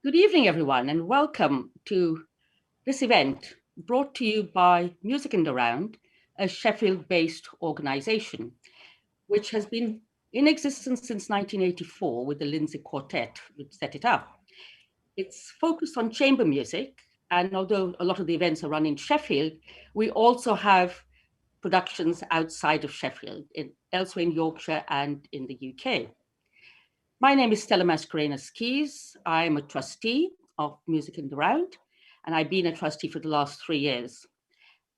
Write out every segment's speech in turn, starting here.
Good evening, everyone, and welcome to this event brought to you by Music in the Round, a Sheffield-based organization, which has been in existence since 1984 with the Lindsay Quartet, which set it up. It's focused on chamber music, and although a lot of the events are run in Sheffield, we also have productions outside of Sheffield, elsewhere in Yorkshire and in the UK. My name is Stella Mascarenas-Keys. I'm a trustee of Music in the Round, and I've been a trustee for the last 3 years.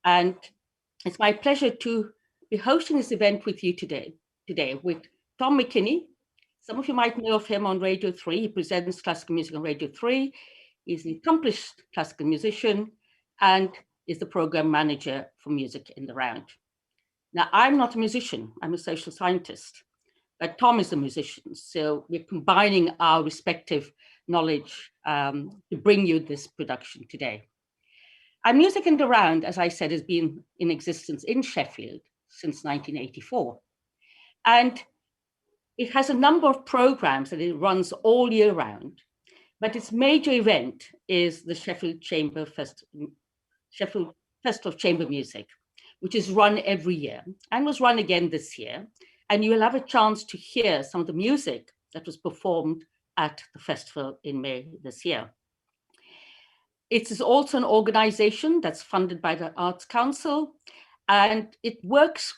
And it's my pleasure to be hosting this event with you today with Tom McKinney. Some of you might know of him on Radio 3. He presents classical music on Radio 3. He's an accomplished classical musician and is the program manager for Music in the Round. Now, I'm not a musician. I'm a social scientist. But Tom is a musician, so we're combining our respective knowledge to bring you this production today. And Music in the Round, as I said, has been in existence in Sheffield since 1984. And it has a number of programs that it runs all year round, but its major event is the Sheffield Festival of Chamber Music, which is run every year and was run again this year. And you will have a chance to hear some of the music that was performed at the festival in May this year. It is also an organization that's funded by the Arts Council, and it works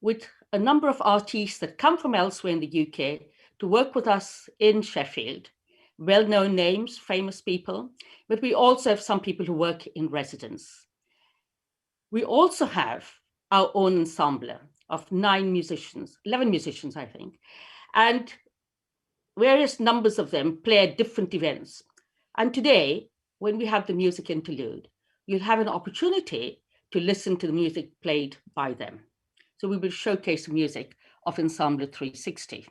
with a number of artists that come from elsewhere in the UK to work with us in Sheffield. Well-known names, famous people, but we also have some people who work in residence. We also have our own ensemble of 11 musicians, I think, and various numbers of them play at different events. And today, when we have the music interlude, you'll have an opportunity to listen to the music played by them. So we will showcase the music of Ensemble 360.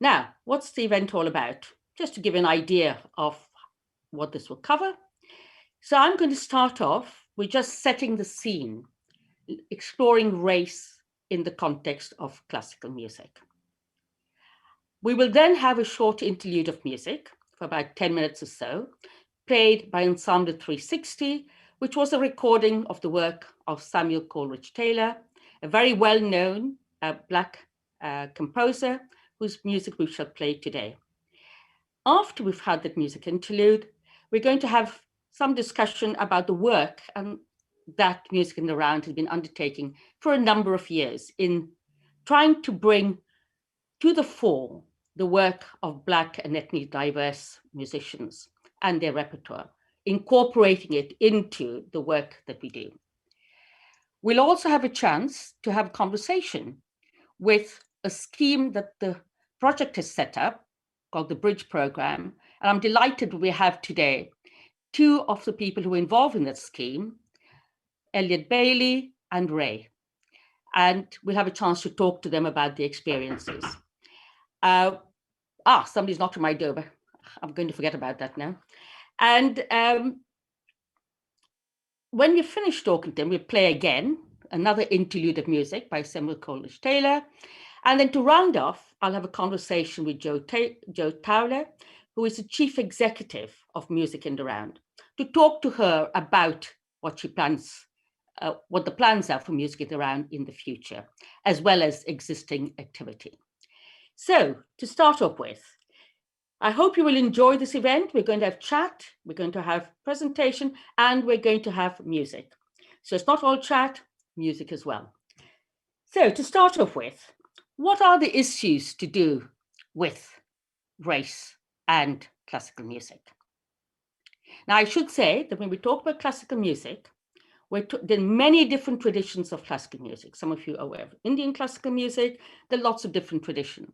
Now, what's the event all about? Just to give an idea of what this will cover. So I'm going to start off with just setting the scene, exploring race in the context of classical music. We will then have a short interlude of music for about 10 minutes or so, played by Ensemble 360, which was a recording of the work of Samuel Coleridge Taylor, a very well-known Black composer whose music we shall play today. After we've had that music interlude, we're going to have some discussion about the work that Music in the Round has been undertaking for a number of years in trying to bring to the fore the work of Black and ethnically diverse musicians and their repertoire, incorporating it into the work that we do. We'll also have a chance to have a conversation with a scheme that the project has set up called the Bridge Program. And I'm delighted we have today two of the people who are involved in that scheme, Elliot Bailey and Ray. And we'll have a chance to talk to them about the experiences. Somebody's knocked on my door, but I'm going to forget about that now. And when we finish talking to them, we'll play again another interlude of music by Samuel Coleridge Taylor. And then to round off, I'll have a conversation with Jo Towler, who is the chief executive of Music in the Round, to talk to her about what she plans, what the plans are for Music in the Round in the future, as well as existing activity. So to start off with, I hope you will enjoy this event. We're going to have chat, we're going to have presentation, and we're going to have music. So it's not all chat, music as well. So to start off with, what are the issues to do with race and classical music? Now, I should say that when we talk about classical music, there are many different traditions of classical music. Some of you are aware of Indian classical music. There are lots of different traditions.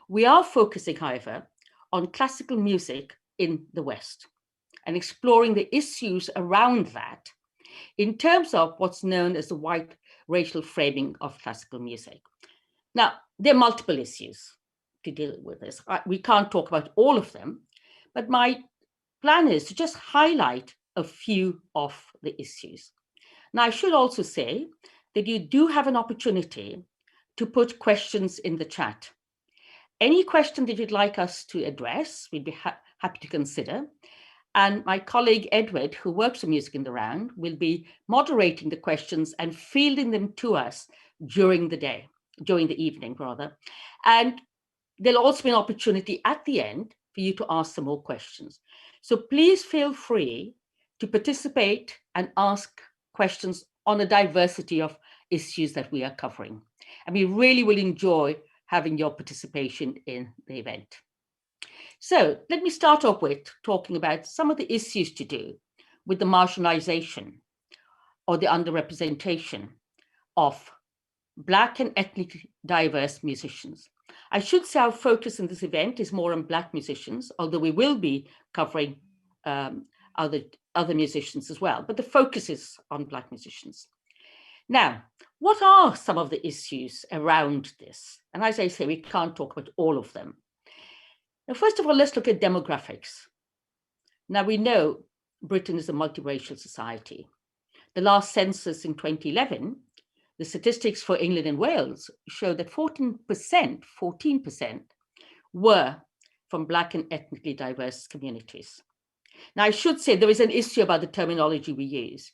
We are focusing, however, on classical music in the West and exploring the issues around that in terms of what's known as the white racial framing of classical music. Now, there are multiple issues to deal with this. We can't talk about all of them, but my plan is to just highlight a few of the issues. Now, I should also say that you do have an opportunity to put questions in the chat. Any question that you'd like us to address, we'd be happy to consider. And my colleague Edward, who works on Music in the Round, will be moderating the questions and fielding them to us during the day, during the evening rather. And there'll also be an opportunity at the end for you to ask some more questions. So please feel free to participate and ask questions on a diversity of issues that we are covering. And we really will enjoy having your participation in the event. So let me start off with talking about some of the issues to do with the marginalization or the underrepresentation of Black and ethnically diverse musicians. I should say our focus in this event is more on Black musicians, although we will be covering other musicians as well, but the focus is on Black musicians. Now, what are some of the issues around this? And as I say, we can't talk about all of them. Now, first of all, let's look at demographics. Now, we know Britain is a multiracial society. The last census in 2011, the statistics for England and Wales show that 14% were from Black and ethnically diverse communities. Now, I should say there is an issue about the terminology we use.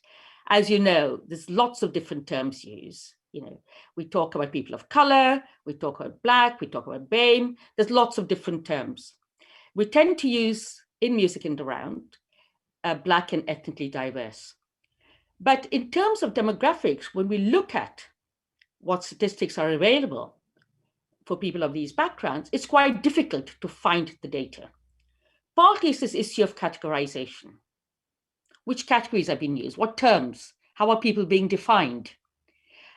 As you know, there's lots of different terms used. We talk about people of color, we talk about Black, we talk about BAME. There's lots of different terms. We tend to use in Music in the Round, Black and ethnically diverse. But in terms of demographics, when we look at what statistics are available for people of these backgrounds, it's quite difficult to find the data. Partly it's this issue of categorization. Which categories have been used? What terms? How are people being defined?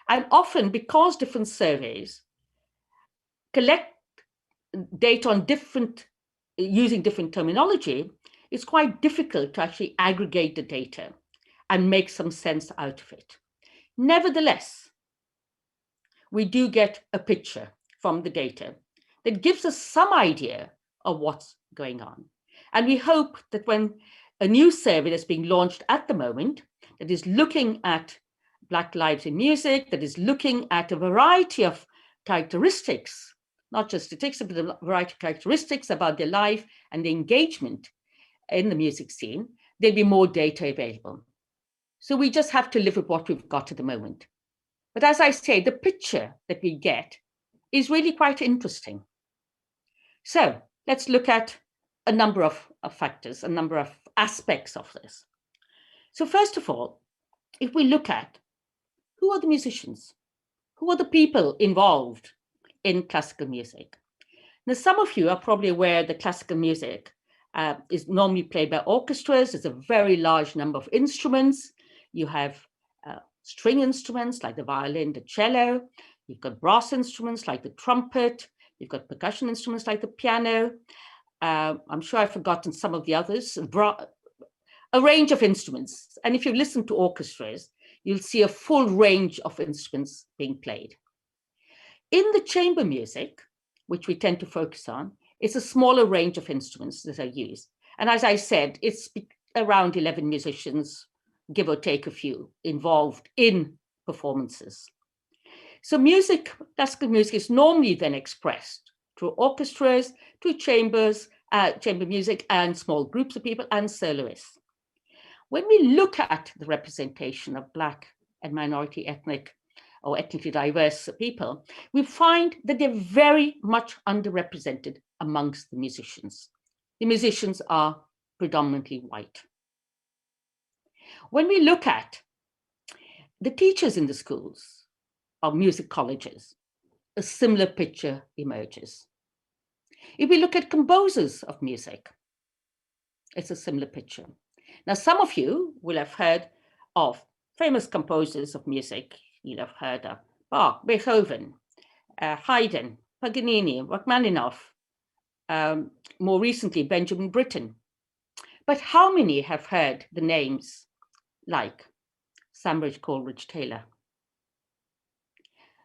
And often, because different surveys collect data on using different terminology, it's quite difficult to actually aggregate the data and make some sense out of it. Nevertheless, we do get a picture from the data that gives us some idea of what's going on. And we hope that when a new survey that's being launched at the moment, that is looking at Black lives in music, that is looking at a variety of characteristics, not just statistics, but a variety of characteristics about their life and the engagement in the music scene, there'll be more data available. So we just have to live with what we've got at the moment. But as I say, the picture that we get is really quite interesting. So let's look at a number of factors, a number of aspects of this. So first of all, if we look at who are the musicians, who are the people involved in classical music? Now, some of you are probably aware that classical music is normally played by orchestras. There's a very large number of instruments. You have string instruments like the violin, the cello. You've got brass instruments like the trumpet. You've got percussion instruments like the piano. I'm sure I've forgotten some of the others. A range of instruments. And if you listen to orchestras, you'll see a full range of instruments being played. In the chamber music, which we tend to focus on, it's a smaller range of instruments that are used. And as I said, it's around 11 musicians, give or take a few, involved in performances. So classical music is normally then expressed through orchestras, through chamber music and small groups of people and soloists. When we look at the representation of Black and minority ethnic or ethnically diverse people, we find that they're very much underrepresented amongst the musicians. The musicians are predominantly white. When we look at the teachers in the schools or music colleges, a similar picture emerges. If we look at composers of music, it's a similar picture. Now, some of you will have heard of famous composers of music. You'll have heard of Bach, Beethoven, Haydn, Paganini, Rachmaninoff, more recently, Benjamin Britten. But how many have heard the names like Sambridge Coleridge Taylor,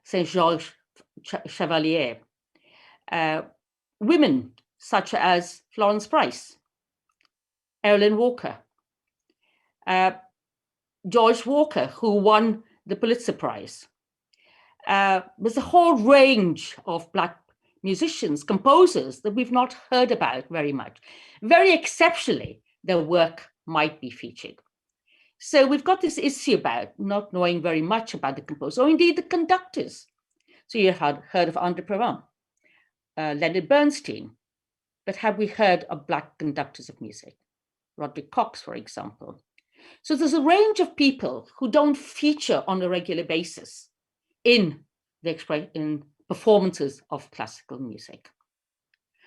St. Georges Chevalier, women such as Florence Price, Evelyn Walker, George Walker, who won the Pulitzer Prize. There's a whole range of Black musicians, composers that we've not heard about very much. Very exceptionally, their work might be featured. So we've got this issue about not knowing very much about the composer, or indeed the conductors. So you had heard of Andre Perrin, Leonard Bernstein, but have we heard of Black conductors of music? Roderick Cox, for example. So there's a range of people who don't feature on a regular basis in performances of classical music.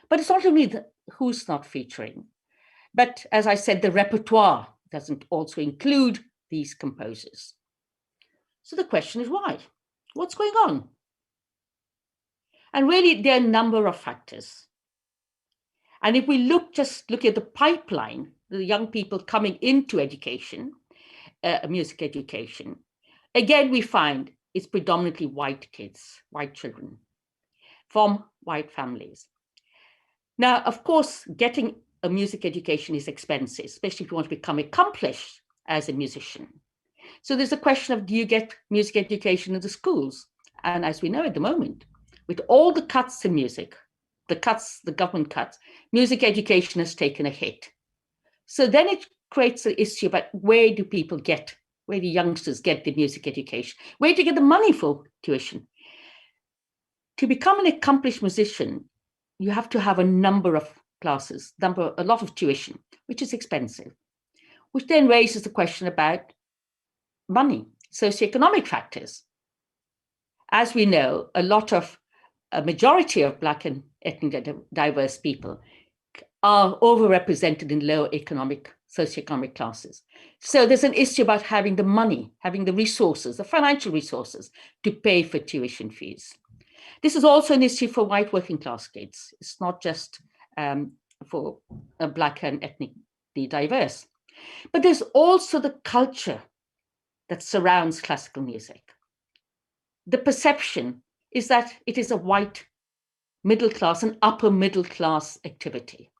But it's not only who's not featuring, but as I said, the repertoire doesn't also include these composers. So the question is why? What's going on? And really, there are a number of factors. And if we just look at the pipeline, the young people coming into education, music education, again, we find it's predominantly white kids, white children from white families. Now, of course, getting a music education is expensive, especially if you want to become accomplished as a musician. So there's a question of, do you get music education in the schools? And as we know at the moment, with all the cuts in music, the government cuts, music education has taken a hit. So then it creates an issue about where do youngsters get the music education? Where do you get the money for tuition? To become an accomplished musician, you have to have a number of classes, a lot of tuition, which is expensive, which then raises the question about money, socioeconomic factors. As we know, a majority of Black and ethnically diverse people are overrepresented in low socioeconomic classes. So there's an issue about having the money, having the resources, the financial resources to pay for tuition fees. This is also an issue for white working class kids. It's not just for Black and ethnically diverse. But there's also the culture that surrounds classical music. The perception is that it is a white middle class and upper middle class activity.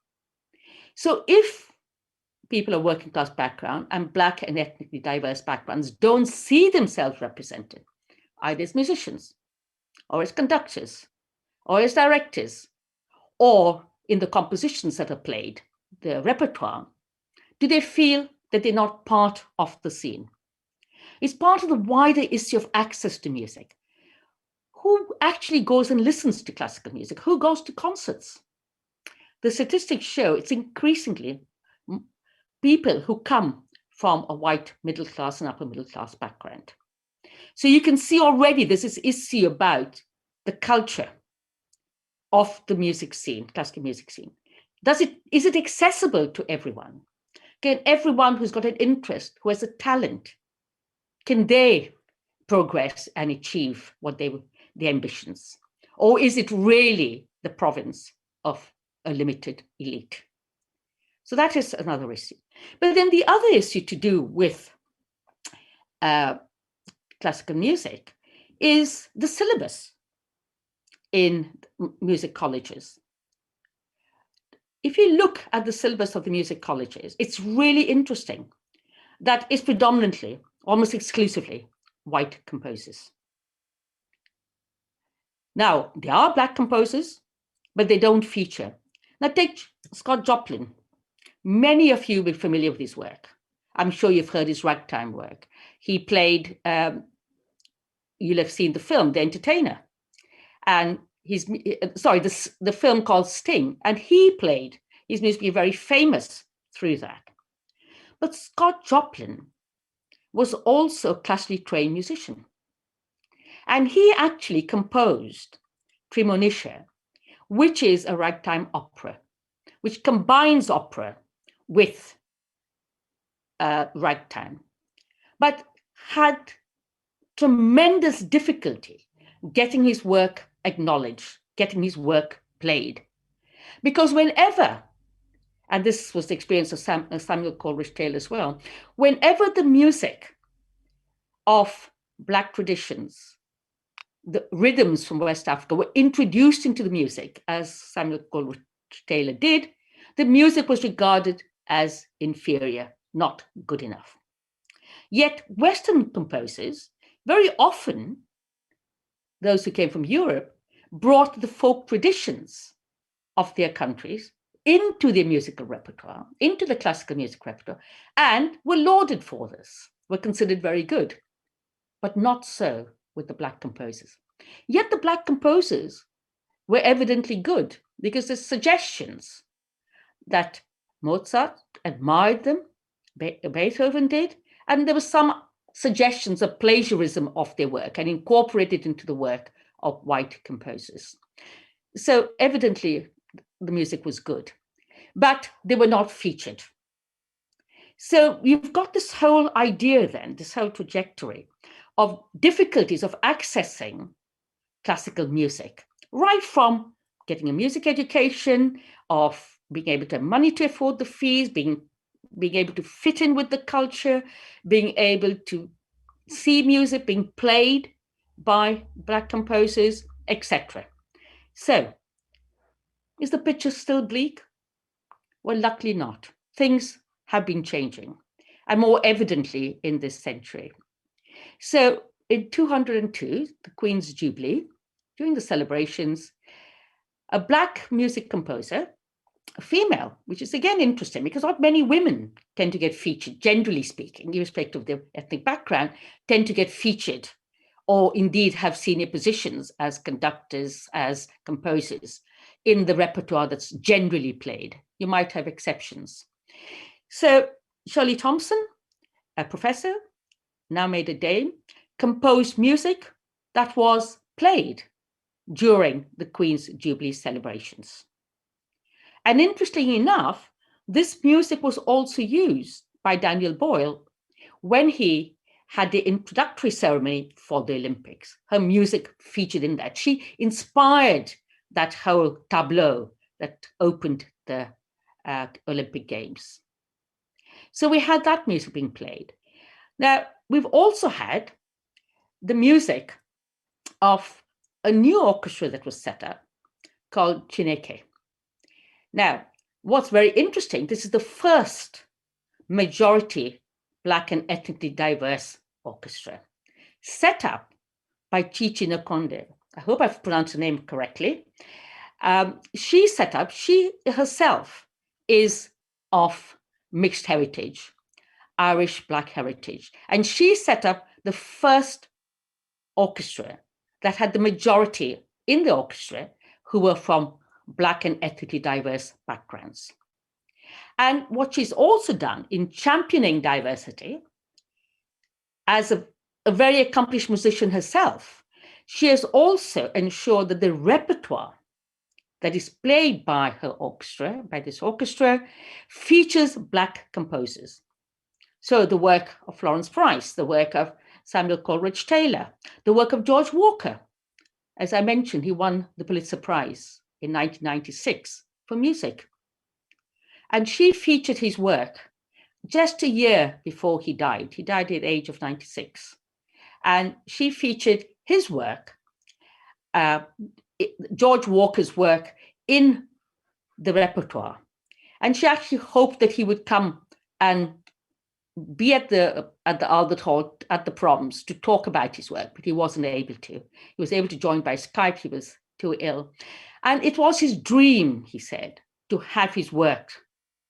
So if people of working class background and Black and ethnically diverse backgrounds don't see themselves represented, either as musicians or as conductors or as directors or in the compositions that are played, the repertoire, do they feel that they're not part of the scene? It's part of the wider issue of access to music. Who actually goes and listens to classical music? Who goes to concerts? The statistics show it's increasingly people who come from a white middle class and upper middle class background. So you can see already there's this issue about the culture of the music scene, classical music scene. Is it accessible to everyone? Can everyone who's got an interest, who has a talent, can they progress and achieve their ambitions? Or is it really the province of a limited elite? So that is another issue. But then the other issue to do with classical music is the syllabus in music colleges. If you look at the syllabus of the music colleges, it's really interesting that it's predominantly, almost exclusively, white composers. Now, there are Black composers, but they don't feature. Now, take Scott Joplin. Many of you will be familiar with his work. I'm sure you've heard his ragtime work. He played, you'll have seen the film, The Entertainer. And the film called Sting. And he played, his music became very famous through that. But Scott Joplin was also a classically trained musician. And he actually composed Premonition, which is a ragtime opera, which combines opera with ragtime, but had tremendous difficulty getting his work acknowledged, getting his work played. Because whenever, and this was the experience of Samuel Coleridge Taylor as well, whenever the music of Black traditions, the rhythms from West Africa were introduced into the music, as Samuel Coleridge Taylor did, the music was regarded as inferior, not good enough. Yet Western composers, very often those who came from Europe, brought the folk traditions of their countries into their musical repertoire, into the classical music repertoire, and were lauded for this, were considered very good, but not so with the Black composers. Yet the Black composers were evidently good, because there's suggestions that Mozart admired them, Beethoven did, and there were some suggestions of plagiarism of their work and incorporated into the work of white composers. So evidently the music was good, but they were not featured. So you've got this whole idea then, this whole trajectory of difficulties of accessing classical music, right from getting a music education, of being able to have money to afford the fees, being able to fit in with the culture, being able to see music being played by Black composers, etc. So, is the picture still bleak? Well, luckily not. Things have been changing, and more evidently in this century. So, in 202, the Queen's Jubilee, during the celebrations, a Black music composer, a female, which is again interesting because not many women tend to get featured, generally speaking, irrespective of their ethnic background, tend to get featured or indeed have senior positions as conductors, as composers in the repertoire that's generally played. You might have exceptions. So Shirley Thompson, a professor, now made a dame, composed music that was played during the Queen's Jubilee celebrations. And interestingly enough, this music was also used by Daniel Boyle when he had the introductory ceremony for the Olympics. Her music featured in that. She inspired that whole tableau that opened the Olympic Games. So we had that music being played. Now, we've also had the music of a new orchestra that was set up called Chineke. Now, what's very interesting, this is the first majority Black and ethnically diverse orchestra set up by Chichi Nkonde. I hope I've pronounced the name correctly. She herself is of mixed heritage, Irish Black heritage. And she set up the first orchestra that had the majority in the orchestra who were from Black and ethnically diverse backgrounds. And what she's also done in championing diversity, as a very accomplished musician herself, she has also ensured that the repertoire that is played by her orchestra, by this orchestra, features Black composers. So the work of Florence Price, the work of Samuel Coleridge Taylor, the work of George Walker. As I mentioned, he won the Pulitzer Prize in 1996 for music. And she featured his work just a year before he died. He died at the age of 96. And she featured his work, George Walker's work, in the repertoire. And she actually hoped that he would come and be at the Albert Hall at the proms to talk about his work, but he wasn't able to. He was able to join by Skype. He was too ill. And it was his dream, he said, to have his work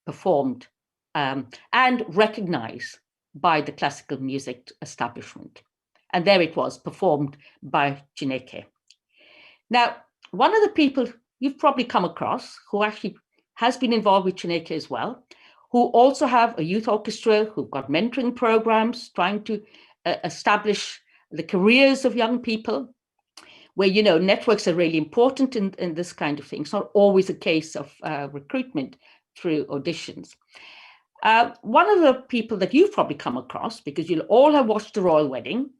performed and recognized by the classical music establishment. And there it was, performed by Chineke. Now, one of the people you've probably come across who actually has been involved with Chineke as well, who also have a youth orchestra, who've got mentoring programs, trying to establish the careers of young people, where, you know, networks are really important in this kind of thing. It's not always a case of recruitment through auditions. One of the people that you've probably come across, because you'll all have watched the royal wedding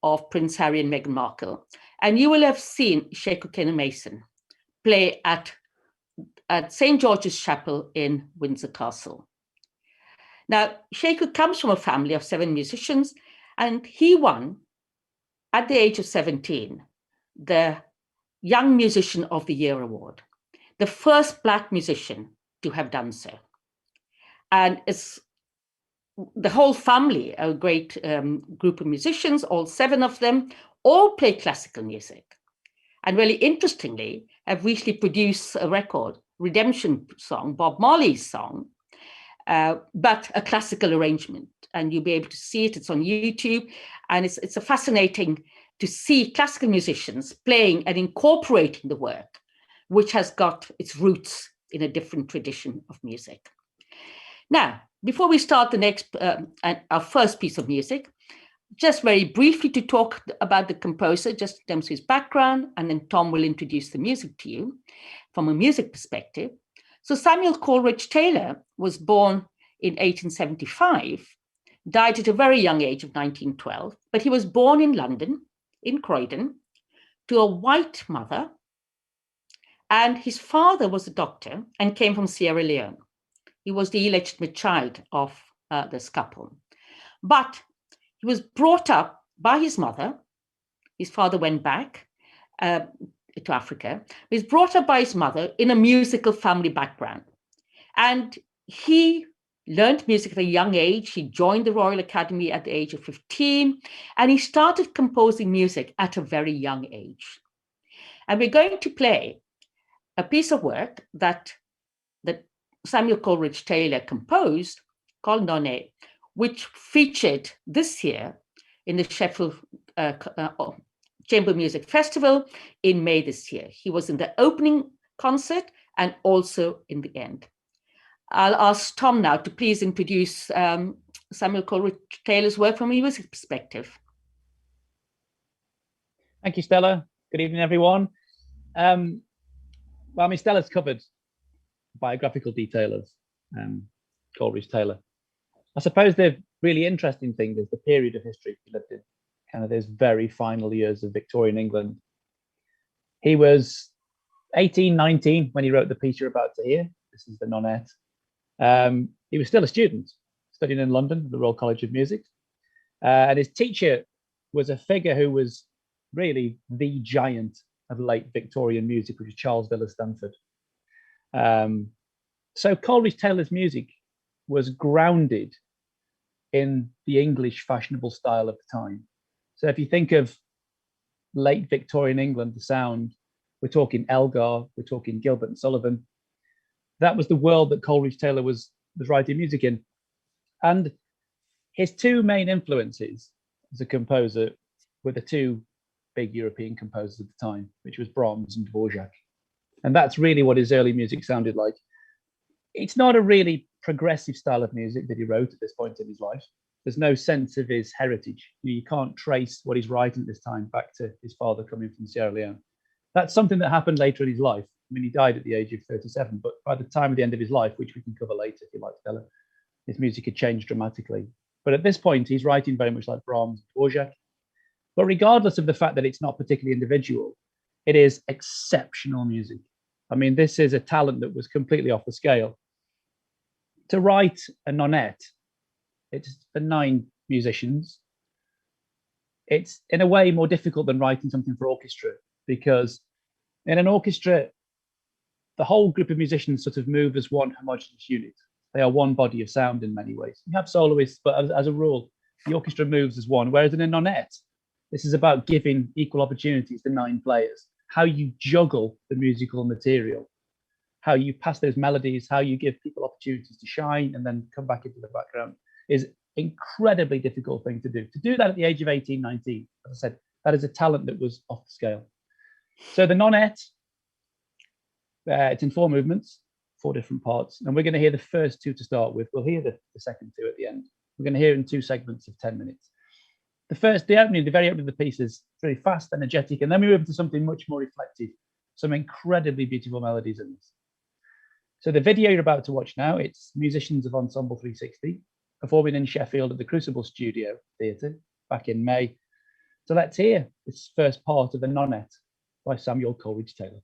of Prince Harry and Meghan Markle, and you will have seen Sheku Kenna Mason play at St. George's Chapel in Windsor Castle. Now, Sheku comes from a family of 7 musicians, and he won, at the age of 17, the Young Musician of the Year award, the first Black musician to have done so. And it's the whole family, a great group of musicians, all 7 of them, all play classical music. and really interestingly, have recently produced a record, Redemption song, Bob Marley's song, but a classical arrangement. And you'll be able to see it. It's on YouTube. And it's a fascinating to see classical musicians playing and incorporating the work, which has got its roots in a different tradition of music. Now, before we start the next, our first piece of music, just very briefly to talk about the composer, just in terms of his background, and then Tom will introduce the music to you from a music perspective. So Samuel Coleridge Taylor was born in 1875, died at a very young age of 1912, but he was born in London, in Croydon, to a white mother, and his father was a doctor and came from Sierra Leone. He was the illegitimate child of this couple. But he was brought up by his mother. His father went back to Africa. He was brought up by his mother in a musical family background. And he learned music at a young age. He joined the Royal Academy at the age of 15, and he started composing music at a very young age. And we're going to play a piece of work that Samuel Coleridge Taylor composed called Nonnet, which featured this year in the Sheffield Chamber Music Festival in May this year. He was in the opening concert and also in the end. I'll ask Tom now to please introduce Samuel Coleridge Taylor's work from a music perspective. Thank you, Stella. Good evening, everyone. Stella's covered biographical detail of Coleridge Taylor. I suppose the really interesting thing is the period of history he lived in, kind of those very final years of Victorian England. He was 18, 19 when he wrote the piece you're about to hear. This is the Nonnet. He was still a student, studying in London at the Royal College of Music. And his teacher was a figure who was really the giant of late Victorian music, which was Charles Villiers Stanford. So Coleridge Taylor's music was grounded in the English fashionable style of the time. So if you think of late Victorian England, the sound, we're talking Elgar, we're talking Gilbert and Sullivan. That was the world that Coleridge Taylor was writing music in. And his two main influences as a composer were the two big European composers of the time, which was Brahms and Dvorak. And that's really what his early music sounded like. It's not a really progressive style of music that he wrote at this point in his life. There's no sense of his heritage. You can't trace what he's writing at this time back to his father coming from Sierra Leone. That's something that happened later in his life. I mean, he died at the age of 37, but by the time of the end of his life, which we can cover later if you like, Stella, his music had changed dramatically. But at this point, he's writing very much like Brahms, Dvorak. But regardless of the fact that it's not particularly individual, it is exceptional music. I mean, this is a talent that was completely off the scale. To write a nonette, it's for 9 musicians. It's in a way more difficult than writing something for orchestra, because in an orchestra, the whole group of musicians sort of move as one homogeneous unit. They are one body of sound in many ways. You have soloists, but as a rule, the orchestra moves as one. Whereas in a nonette, this is about giving equal opportunities to 9 players. How you juggle the musical material, how you pass those melodies, how you give people opportunities to shine and then come back into the background is incredibly difficult thing to do. To do that at the age of 18, 19, as I said, that is a talent that was off the scale. So the nonette, it's in 4 movements, 4 different parts, and we're going to hear the first 2 to start with. We'll hear the second 2 at the end. We're going to hear in 2 segments of 10 minutes. The very opening of the piece is very fast, energetic, and then we move into something much more reflective, some incredibly beautiful melodies in this. So the video you're about to watch now, it's musicians of Ensemble 360 performing in Sheffield at the Crucible Studio Theatre back in May. So let's hear this first part of the Nonette by Samuel Coleridge Taylor.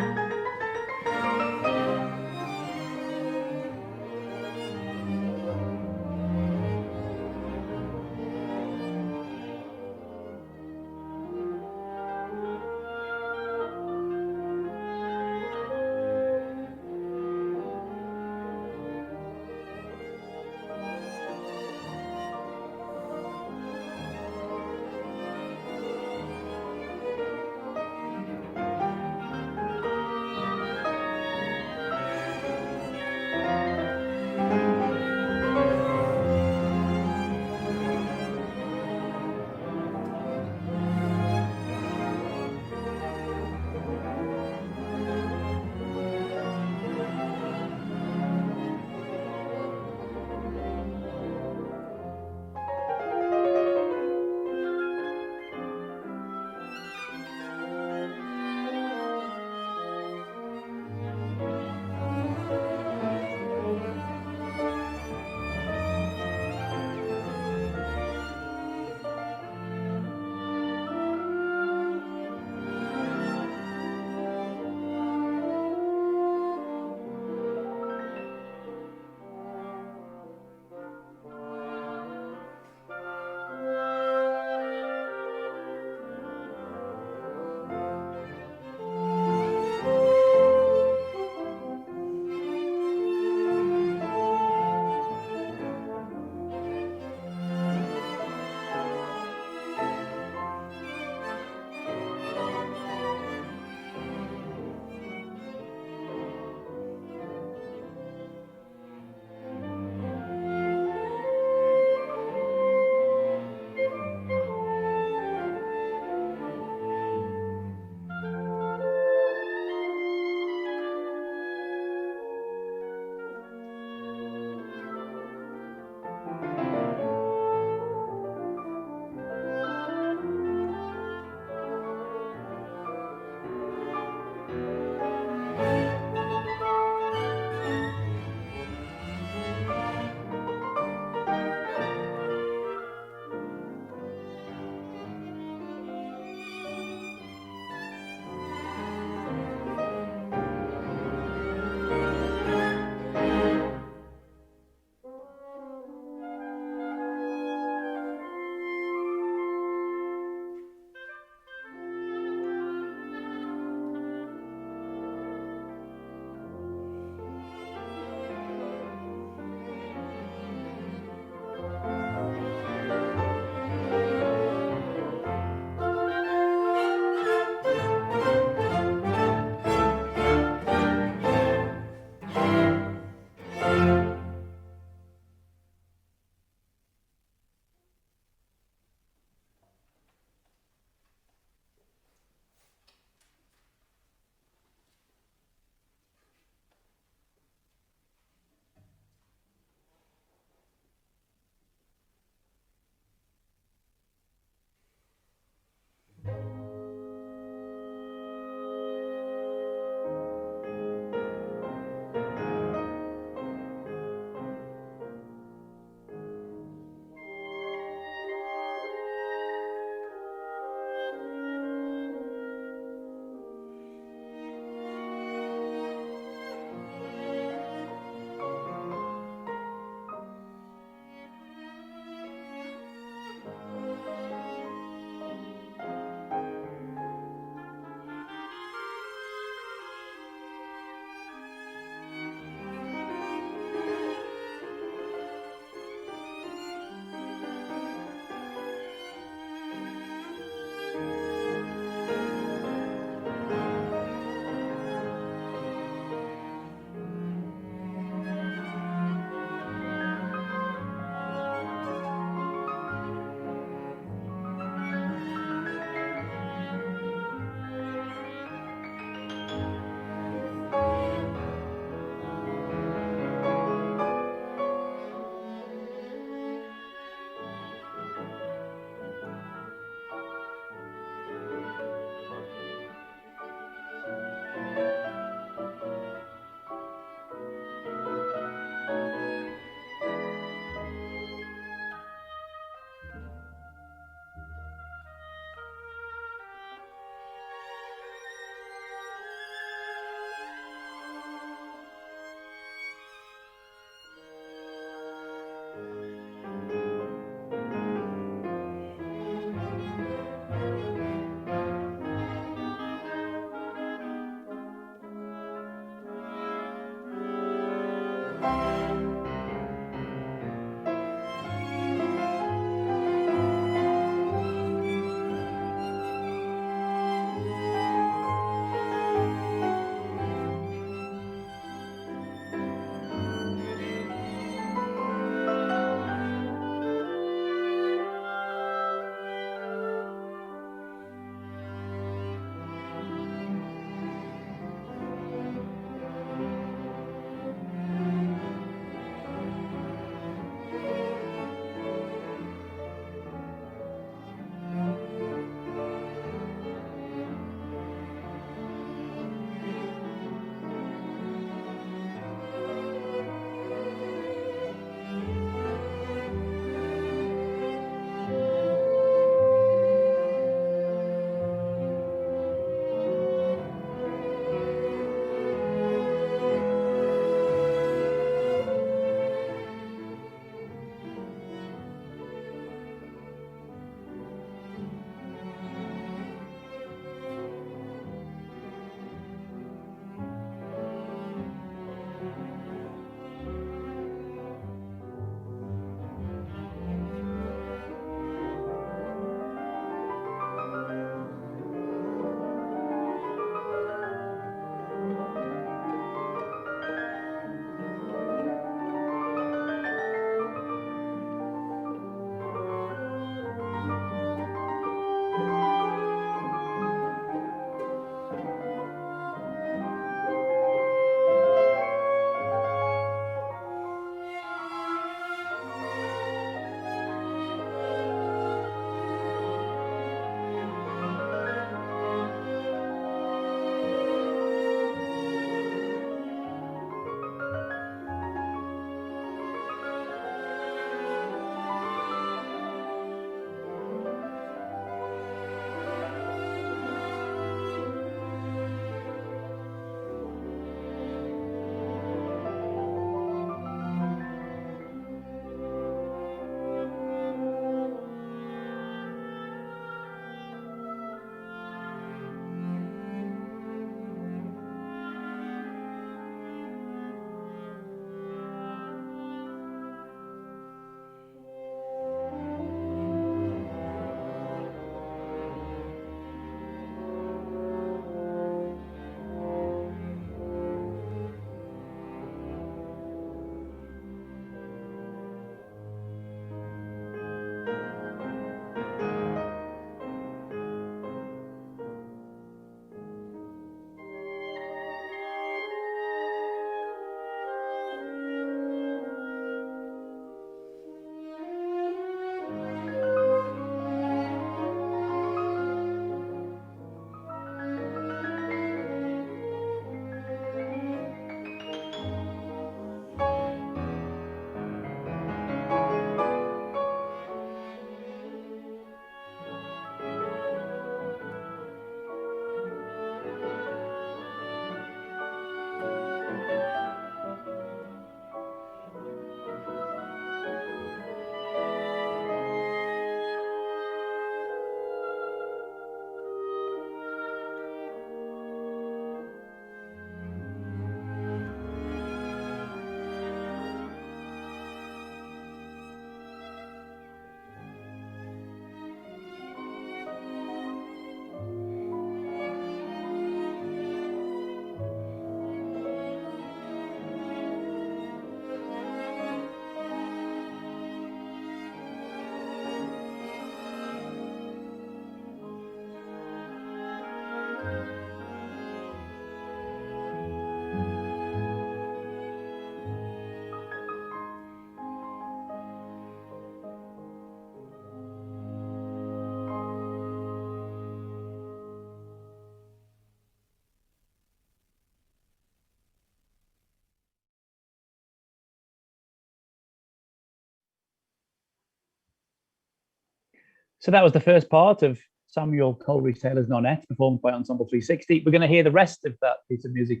So that was the first part of Samuel Coleridge-Taylor's Nonet, performed by Ensemble 360. We're going to hear the rest of that piece of music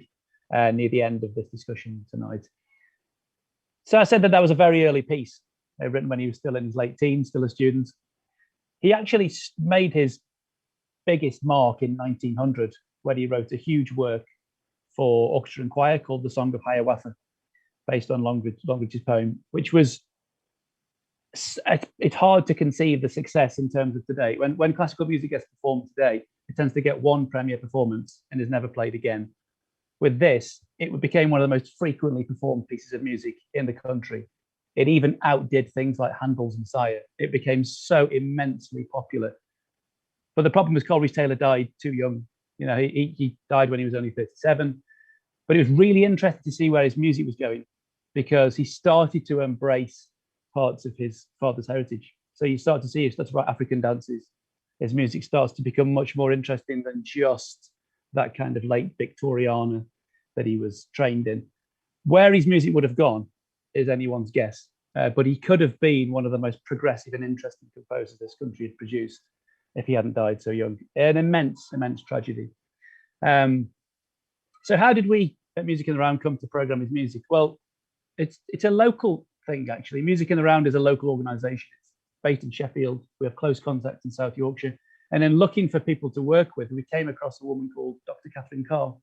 near the end of this discussion tonight. So I said that was a very early piece, written when he was still in his late teens, still a student. He actually made his biggest mark in 1900 when he wrote a huge work for orchestra and choir called The Song of Hiawatha, based on Longridge's poem, which was, it's hard to conceive the success in terms of today. When classical music gets performed today, it tends to get one premiere performance and is never played again. With this, it became one of the most frequently performed pieces of music in the country. It even outdid things like Handel's Messiah. It became so immensely popular. But the problem was Coleridge-Taylor died too young. You know, he died when he was only 37. But it was really interesting to see where his music was going, because he started to embrace parts of his father's heritage. So you start to see he starts to write African dances. His music starts to become much more interesting than just that kind of late Victoriana that he was trained in. Where his music would have gone is anyone's guess, but he could have been one of the most progressive and interesting composers this country had produced if he hadn't died so young. An immense tragedy. So how did we at Music in the Round come to program his music? Well, it's a local thing, actually. Music in the Round is a local organisation. It's based in Sheffield. We have close contacts in South Yorkshire. And then looking for people to work with, we came across a woman called Dr. Catherine Carr,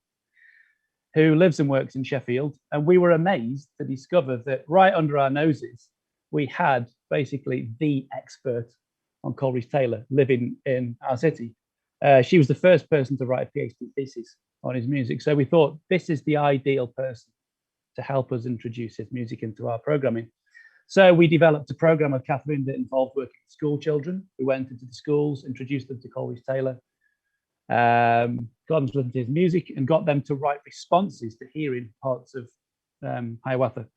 who lives and works in Sheffield. And we were amazed to discover that right under our noses, we had basically the expert on Coleridge-Taylor living in our city. She was the first person to write a PhD thesis on his music. So we thought this is the ideal person to help us introduce his music into our programming. So we developed a program with Catherine that involved working with school children. We went into the schools, introduced them to Coleridge-Taylor, got them to listen to his music, and got them to write responses to hearing parts of Hiawatha.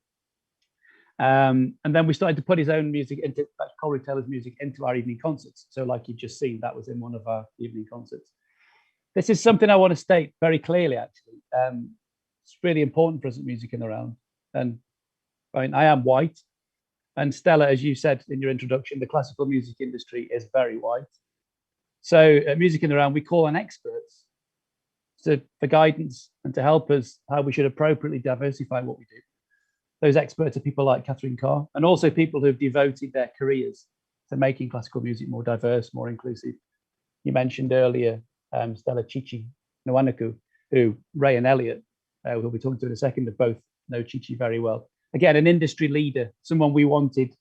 And then we started to put his own music into Coleridge-Taylor's music into our evening concerts. So like you've just seen, that was in one of our evening concerts. This is something I want to state very clearly, actually. It's really important for us at Music in the Round. And I mean, I am white. And Stella, as you said in your introduction, the classical music industry is very white. So at Music in the Round, we call on experts for guidance and to help us how we should appropriately diversify what we do. Those experts are people like Catherine Carr, and also people who've devoted their careers to making classical music more diverse, more inclusive. You mentioned earlier Stella Chichi Nwanaku, who Ray and Elliot, who we'll be talking to in a second, have both know Chichi very well. Again, an industry leader, someone we wanted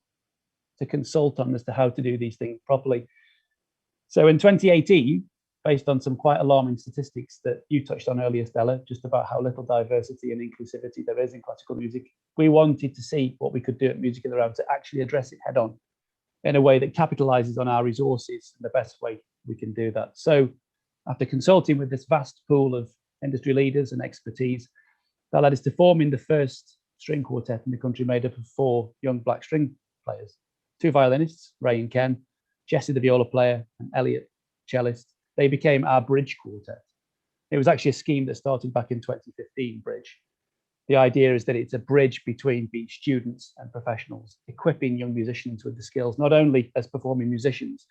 to consult on as to how to do these things properly. So in 2018, based on some quite alarming statistics that you touched on earlier, Stella, just about how little diversity and inclusivity there is in classical music, we wanted to see what we could do at Music in the Round to actually address it head on in a way that capitalizes on our resources and the best way we can do that. So after consulting with this vast pool of industry leaders and expertise, that led us to forming the first string quartet in the country, made up of 4 young black string players, 2 violinists, Ray and Ken, Jesse the viola player, and Elliot, cellist. They became our bridge quartet. It was actually a scheme that started back in 2015, Bridge. The idea is that it's a bridge between being students and professionals, equipping young musicians with the skills, not only as performing musicians,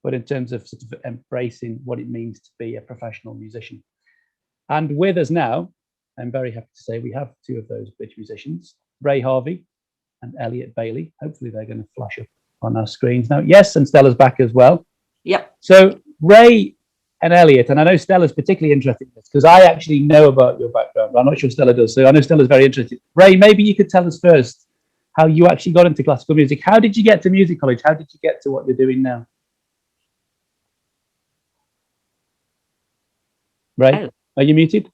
but in terms of sort of embracing what it means to be a professional musician. And with us now, I'm very happy to say we have 2 of those bridge musicians, Ray Harvey and Elliot Bailey. Hopefully they're going to flash up on our screens now. Yes, and Stella's back as well. Yep. So Ray and Elliot, and I know Stella's particularly interested in this because I actually know about your background, but I'm not sure Stella does. So I know Stella's very interested. Ray, maybe you could tell us first how you actually got into classical music. How did you get to music college? How did you get to what you're doing now? Ray, are you muted?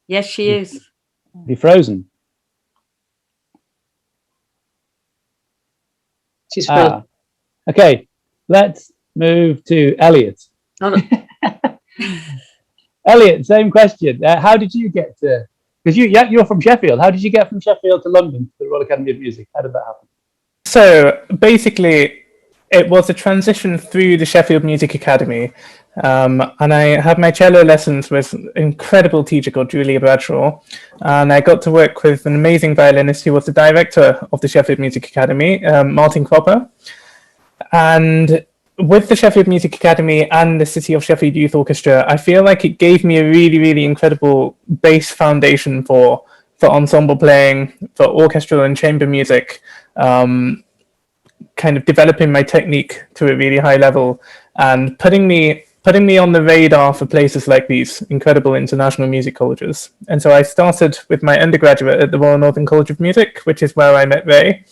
Yes, she is. You're frozen. She's frozen. Okay, let's move to Elliot. Oh, no. Elliot, same question. How did you get to? Because you're from Sheffield. How did you get from Sheffield to London to the Royal Academy of Music? How did that happen? So basically, it was a transition through the Sheffield Music Academy, and I had my cello lessons with an incredible teacher called Julia Bradshaw, and I got to work with an amazing violinist who was the director of the Sheffield Music Academy, Martin Cropper. And with the Sheffield Music Academy and the City of Sheffield Youth Orchestra, I feel like it gave me a really, really incredible base foundation for ensemble playing, for orchestral and chamber music, kind of developing my technique to a really high level and putting me on the radar for places like these incredible international music colleges. And so I started with my undergraduate at the Royal Northern College of Music, which is where I met Ray.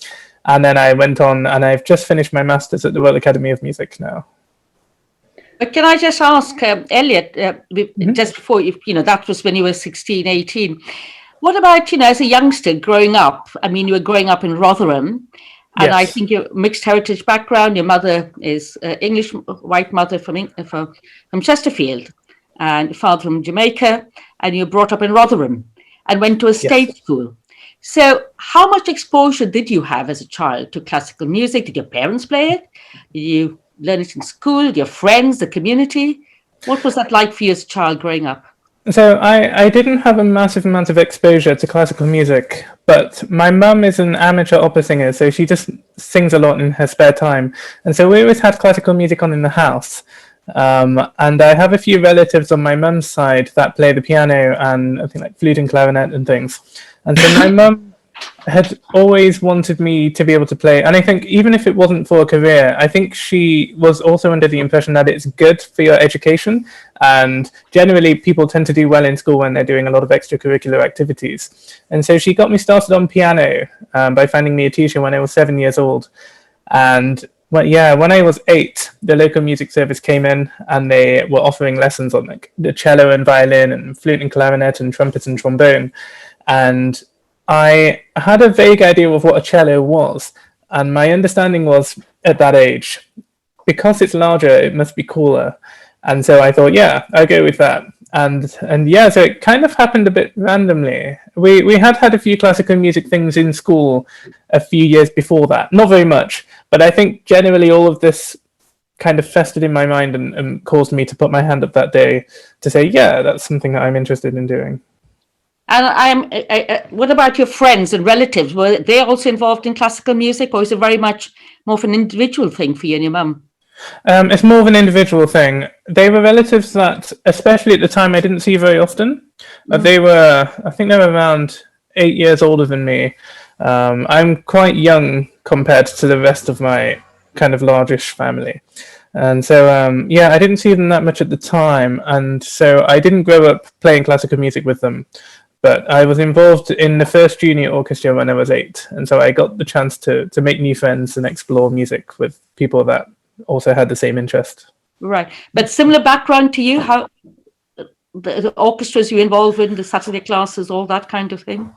And then I went on and I've just finished my master's at the Royal Academy of Music now. But can I just ask, Elliot, just before, that was when you were 16, 18. What about, as a youngster growing up? I mean, you were growing up in Rotherham, and I think you're mixed heritage background. Your mother is English, white mother from Chesterfield, and father from Jamaica, and you were brought up in Rotherham and went to a state school. So how much exposure did you have as a child to classical music? Did your parents play it? Did you learn it in school, your friends, the community? What was that like for you as a child growing up? So I didn't have a massive amount of exposure to classical music, but my mum is an amateur opera singer, so she just sings a lot in her spare time. And so we always had classical music on in the house. And I have a few relatives on my mum's side that play the piano and I think like flute and clarinet and things. And so my mum had always wanted me to be able to play. And I think even if it wasn't for a career, I think she was also under the impression that it's good for your education. And generally people tend to do well in school when they're doing a lot of extracurricular activities. And so she got me started on piano by finding me a teacher when I was 7 years old. And when I was 8, the local music service came in and they were offering lessons on like the cello and violin and flute and clarinet and trumpet and trombone. And I had a vague idea of what a cello was. And my understanding was at that age, because it's larger, it must be cooler. And so I thought, I'll go with that. And so it kind of happened a bit randomly. We had a few classical music things in school a few years before that. Not very much, but I think generally all of this kind of festered in my mind and caused me to put my hand up that day to say, that's something that I'm interested in doing. And what about your friends and relatives? Were they also involved in classical music, or is it very much more of an individual thing for you and your mum? It's more of an individual thing. They were relatives that, especially at the time, I didn't see very often. I think they were around 8 years older than me. I'm quite young compared to the rest of my kind of largish family. And so, I didn't see them that much at the time. And so I didn't grow up playing classical music with them. But I was involved in the first junior orchestra when I was 8. And so I got the chance to make new friends and explore music with people that also had the same interest. Right. But similar background to you, how the orchestras you involved in, the Saturday classes, all that kind of thing?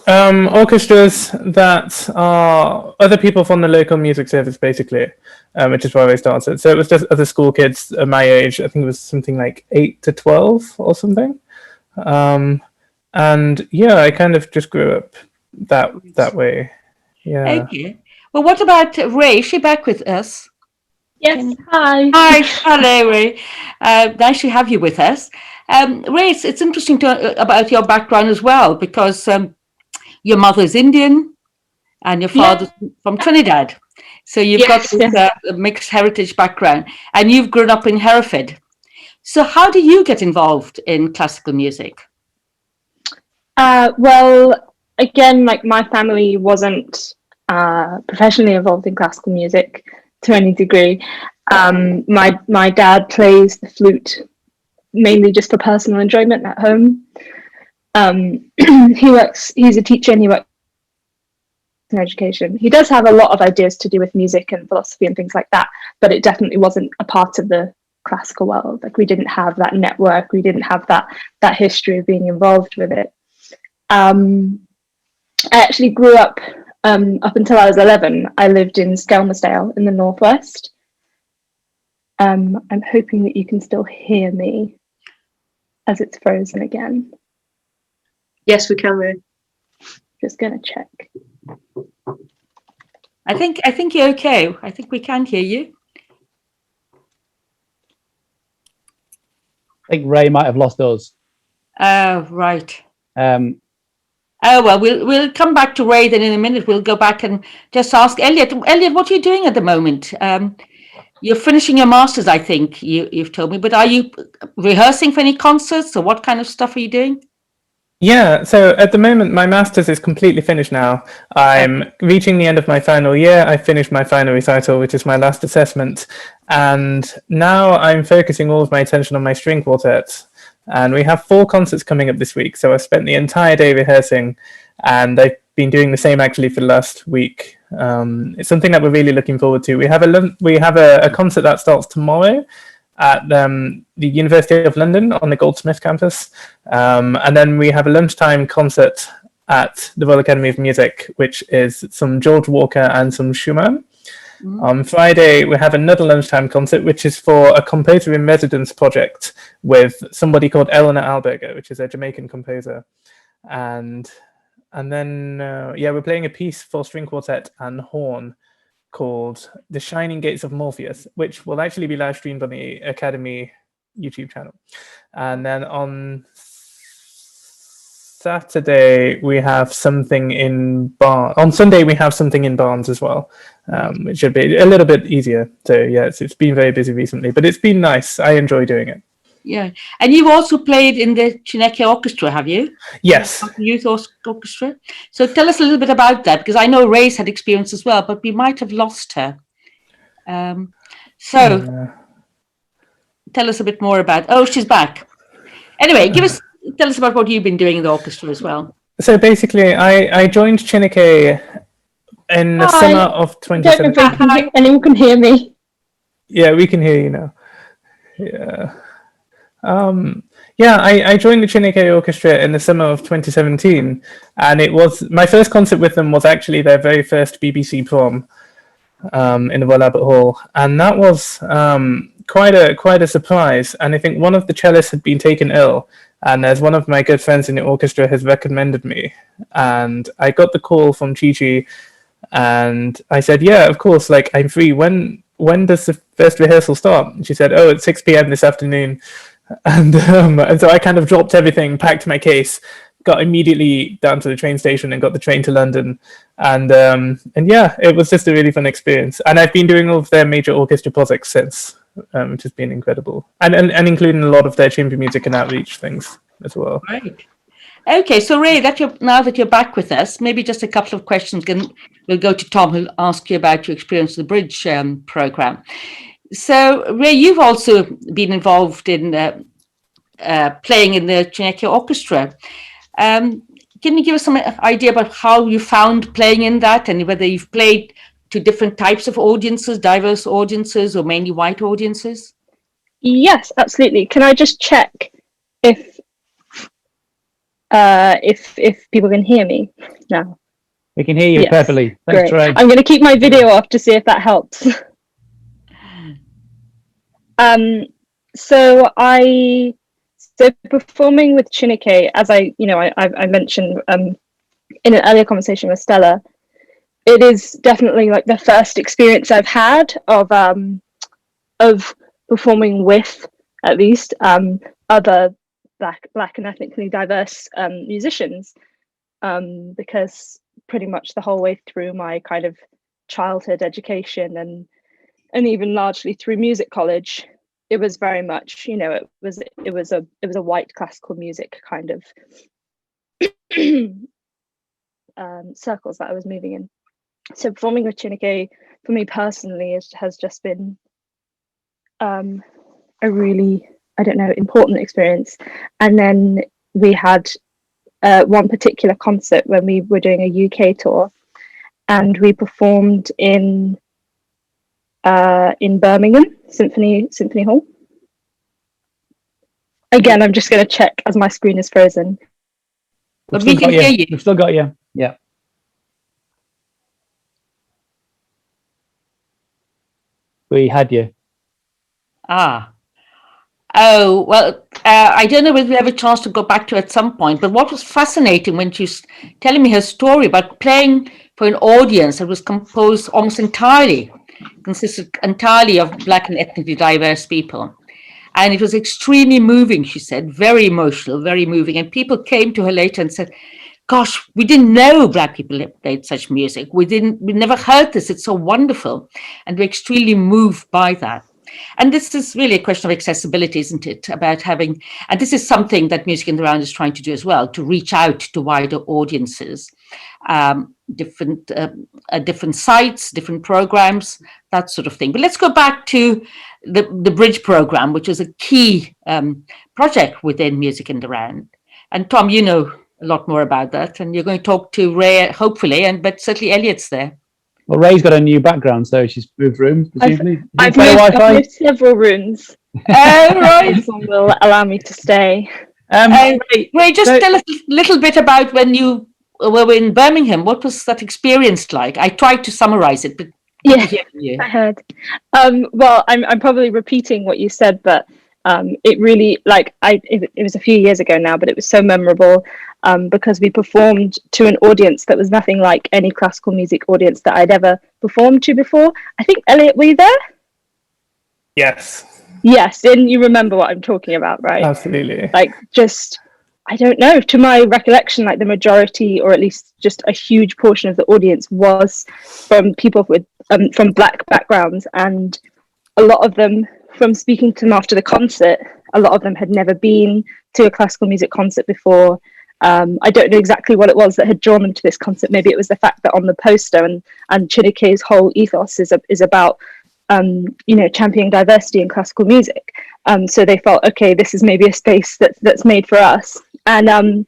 Orchestras that are other people from the local music service, basically, which is where I started. So it was just other school kids my age. I think it was something like 8 to 12 or something. And I kind of just grew up that way. Yeah. Okay. Well, what about Ray? Is she back with us? Yes. Hi. Hi. Hello, Ray. Nice to have you with us. Ray, it's interesting about your background as well, because your mother is Indian and your father's from Trinidad. So you've got this mixed heritage background, and you've grown up in Hereford. So how do you get involved in classical music? Well, again, like my family wasn't professionally involved in classical music to any degree. My dad plays the flute mainly just for personal enjoyment at home. He's a teacher and he works in education. He does have a lot of ideas to do with music and philosophy and things like that, but it definitely wasn't a part of the classical world. Like we didn't have that network, we didn't have that history of being involved with it. I actually grew up until I was 11. I lived in Skelmersdale in the northwest. I'm hoping that you can still hear me as it's frozen again. Yes, we can. Ray. Just gonna check. I think you're okay. I think we can hear you. I think Ray might have lost us. Oh, right. Oh, well, we'll come back to Ray then in a minute. We'll go back and just ask Elliot. Elliot, what are you doing at the moment? You're finishing your masters, I think you've told me. But are you rehearsing for any concerts, or what kind of stuff are you doing? Yeah, so at the moment, my master's is completely finished now. I'm reaching the end of my final year. I finished my final recital, which is my last assessment. And now I'm focusing all of my attention on my string quartet. And we have 4 concerts coming up this week. So I've spent the entire day rehearsing, and I've been doing the same actually for the last week. It's something that we're really looking forward to. We have a concert that starts tomorrow at the University of London on the Goldsmith campus. And then we have a lunchtime concert at the Royal Academy of Music, which is some George Walker and some Schumann. On Friday, we have another lunchtime concert, which is for a composer in residence project with somebody called Eleanor Alberger, which is a Jamaican composer. And then, we're playing a piece for string quartet and horn called The Shining Gates of Morpheus, which will actually be live streamed on the Academy YouTube channel. And then on Saturday, we have something in Barnes. On Sunday, we have something in Barnes as well, which should be a little bit easier. So yeah, it's been very busy recently, but it's been nice. I enjoy doing it. Yeah. And you've also played in the Chineke Orchestra, have you? Yes. Youth Orchestra. So tell us a little bit about that, because I know Ray's had experience as well, but we might have lost her. Tell us a bit more about. Oh, she's back. Anyway, tell us about what you've been doing in the orchestra as well. So basically, I joined Chineke in the summer of 2017. Anyone can hear me. Yeah, we can hear you now. Yeah. I joined the Chineke Orchestra in the summer of 2017, and it was my first concert with them was actually their very first BBC prom in the Royal Albert Hall, and that was quite a surprise. And I think one of the cellists had been taken ill, and as one of my good friends in the orchestra has recommended me, and I got the call from Chi-Chi, and I said, yeah, of course, like I'm free. When does the first rehearsal start? And she said, oh, it's 6 p.m. this afternoon. And so I kind of dropped everything, packed my case, got immediately down to the train station and got the train to London. And yeah, it was just a really fun experience. And I've been doing all of their major orchestra projects since, which has been incredible. And including a lot of their chamber music and outreach things as well. Right. Okay, so Ray, now that you're back with us, maybe just a couple of questions. We'll go to Tom, who'll ask you about your experience with the Bridge program. So, Ray, you've also been involved in playing in the Chineke Orchestra. Can you give us some idea about how you found playing in that, and whether you've played to different types of audiences, diverse audiences, or mainly white audiences? Yes, absolutely. Can I just check if people can hear me now? We can hear you perfectly. Thanks, Ray. I'm going to keep my video off to see if that helps. So performing with Chineke, as I mentioned in an earlier conversation with Stella, it is definitely like the first experience I've had of performing with at least other black and ethnically diverse musicians, because pretty much the whole way through my kind of childhood education and even largely through music college, it was very much, it was a white classical music kind of circles that I was moving in. So performing with Chineke for me personally has just been a really, important experience. And then we had one particular concert when we were doing a UK tour, and we performed in Birmingham Symphony Hall. Again, I'm just going to check as my screen is frozen. But we can hear you. We've still got you. Yeah. We had you. Oh, well, I don't know whether we have a chance to go back to at some point, but what was fascinating when she was telling me her story about playing for an audience that was consisted entirely of black and ethnically diverse people. And it was extremely moving, she said, very emotional, very moving. And people came to her later and said, gosh, we didn't know Black people played such music. We never heard this. It's so wonderful. And we're extremely moved by that. And this is really a question of accessibility, isn't it? About having, and this is something that Music in the Round is trying to do as well, to reach out to wider audiences, different sites, different programs, that sort of thing. But let's go back to the Bridge program, which is a key project within Music in the Round. And Tom, you know a lot more about that, and you're going to talk to Ray, hopefully, but certainly Elliot's there. Well, Ray's got a new background, so she's moved rooms. I've moved several rooms. Right. This one will allow me to stay. Ray, just tell us a little bit about when you were in Birmingham. What was that experience like? I tried to summarize it, but yeah, I heard. Well, I'm probably repeating what you said, but it really, it was a few years ago now, but it was so memorable because we performed to an audience that was nothing like any classical music audience that I'd ever performed to before. I think, Elliot, were you there? Yes. Yes, and you remember what I'm talking about, right? Absolutely. I don't know, to my recollection, the majority, or at least just a huge portion of the audience was from people with from Black backgrounds, and a lot of them, from speaking to them after the concert, a lot of them had never been to a classical music concert before. I don't know exactly what it was that had drawn them to this concert. Maybe it was the fact that on the poster and Chinike's whole ethos is about championing diversity in classical music. So they felt, okay, this is maybe a space that's made for us. And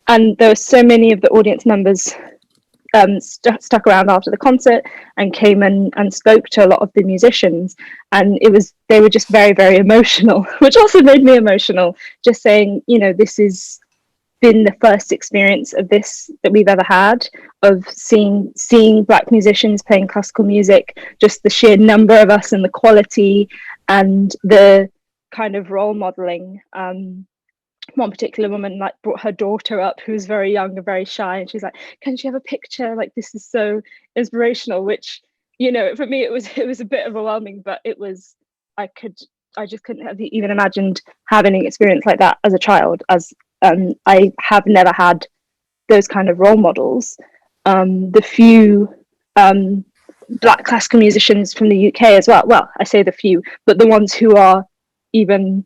there were so many of the audience members stuck around after the concert and came and spoke to a lot of the musicians, and they were just very, very emotional, which also made me emotional, just saying, this has been the first experience of this that we've ever had, of seeing Black musicians playing classical music, just the sheer number of us and the quality and the kind of role modeling. One particular woman brought her daughter up, who was very young and very shy, and she's like, can she have a picture? This is so inspirational, which, for me it was a bit overwhelming, but it was, I just couldn't have even imagined having an experience like that as a child, as I have never had those kind of role models. The few Black classical musicians from the UK as well, I say the few, but the ones who are even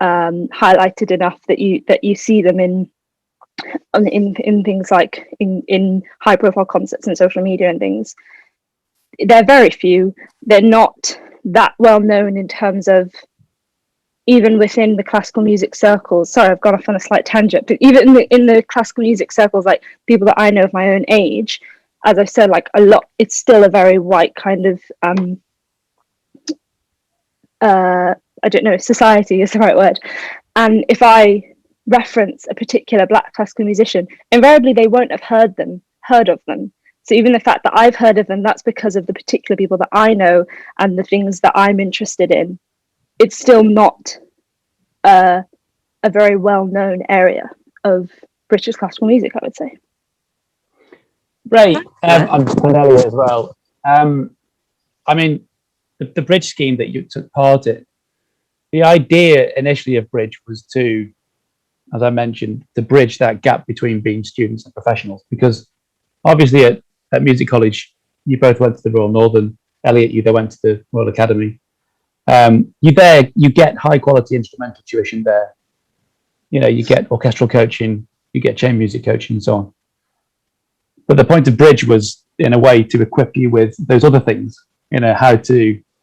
highlighted enough that you see them in things like in high profile concerts and social media and things, they're very few. They're not that well known in terms of, even within the classical music circles. Sorry, I've gone off on a slight tangent, but even in the classical music circles, people that I know of my own age, as I said, a lot, it's still a very white kind of I don't know, society is the right word. And if I reference a particular Black classical musician, invariably they won't have heard of them. So even the fact that I've heard of them, that's because of the particular people that I know and the things that I'm interested in. It's still not a very well-known area of British classical music, I would say. Right. I'm familiar as well. I mean, the Bridge scheme that you took part in, the idea initially of Bridge was to, as I mentioned, to bridge that gap between being students and professionals. Because obviously at Music College, you both went to the Royal Northern. Elliot, you went to the Royal Academy. You get high quality instrumental tuition there. You get orchestral coaching, you get chamber music coaching, and so on. But the point of Bridge was, in a way, to equip you with those other things.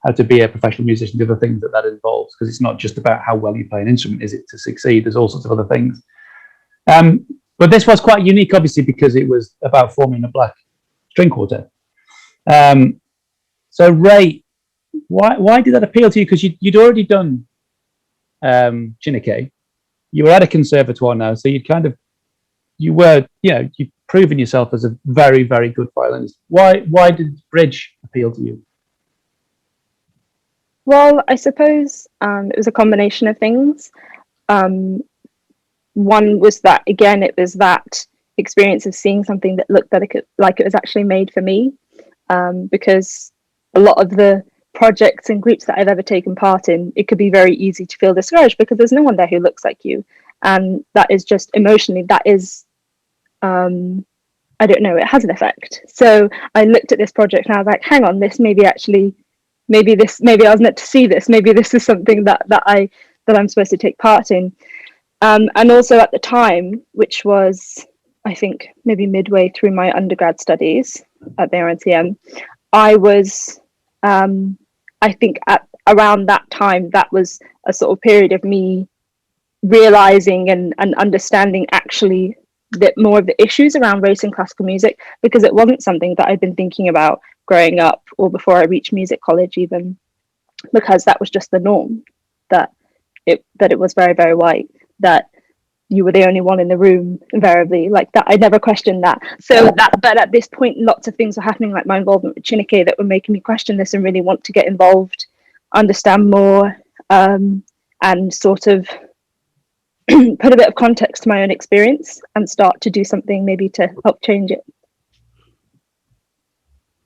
How to be a professional musician, the other things that involves, because it's not just about how well you play an instrument, is it, to succeed? There's all sorts of other things. But this was quite unique, obviously, because it was about forming a Black string quartet. So Ray, why did that appeal to you? Because you'd already done Chinike. You were at a conservatoire now, so you'd proven yourself as a very, very good violinist. Why did Bridge appeal to you? Well, I suppose it was a combination of things. One was that, again, it was that experience of seeing something that looked like it was actually made for me, because a lot of the projects and groups that I've ever taken part in, it could be very easy to feel discouraged because there's no one there who looks like you. And that is just emotionally, that is I don't know, it has an effect. So I looked at this project and I was like, hang on, this maybe actually, maybe I was meant to see this. Maybe this is something that I'm supposed to take part in. And also at the time, which was, I think, maybe midway through my undergrad studies at the RNCM, I was, I think at around that time, that was a sort of period of me realizing and understanding actually that more of the issues around race in classical music, because it wasn't something that I'd been thinking about growing up or before I reached music college even, because that was just the norm, that it was very, very white, that you were the only one in the room invariably, like that. I never questioned that. So that, but at this point lots of things were happening, like my involvement with Chineke, that were making me question this and really want to get involved, understand more, and sort of put a bit of context to my own experience and start to do something maybe to help change it.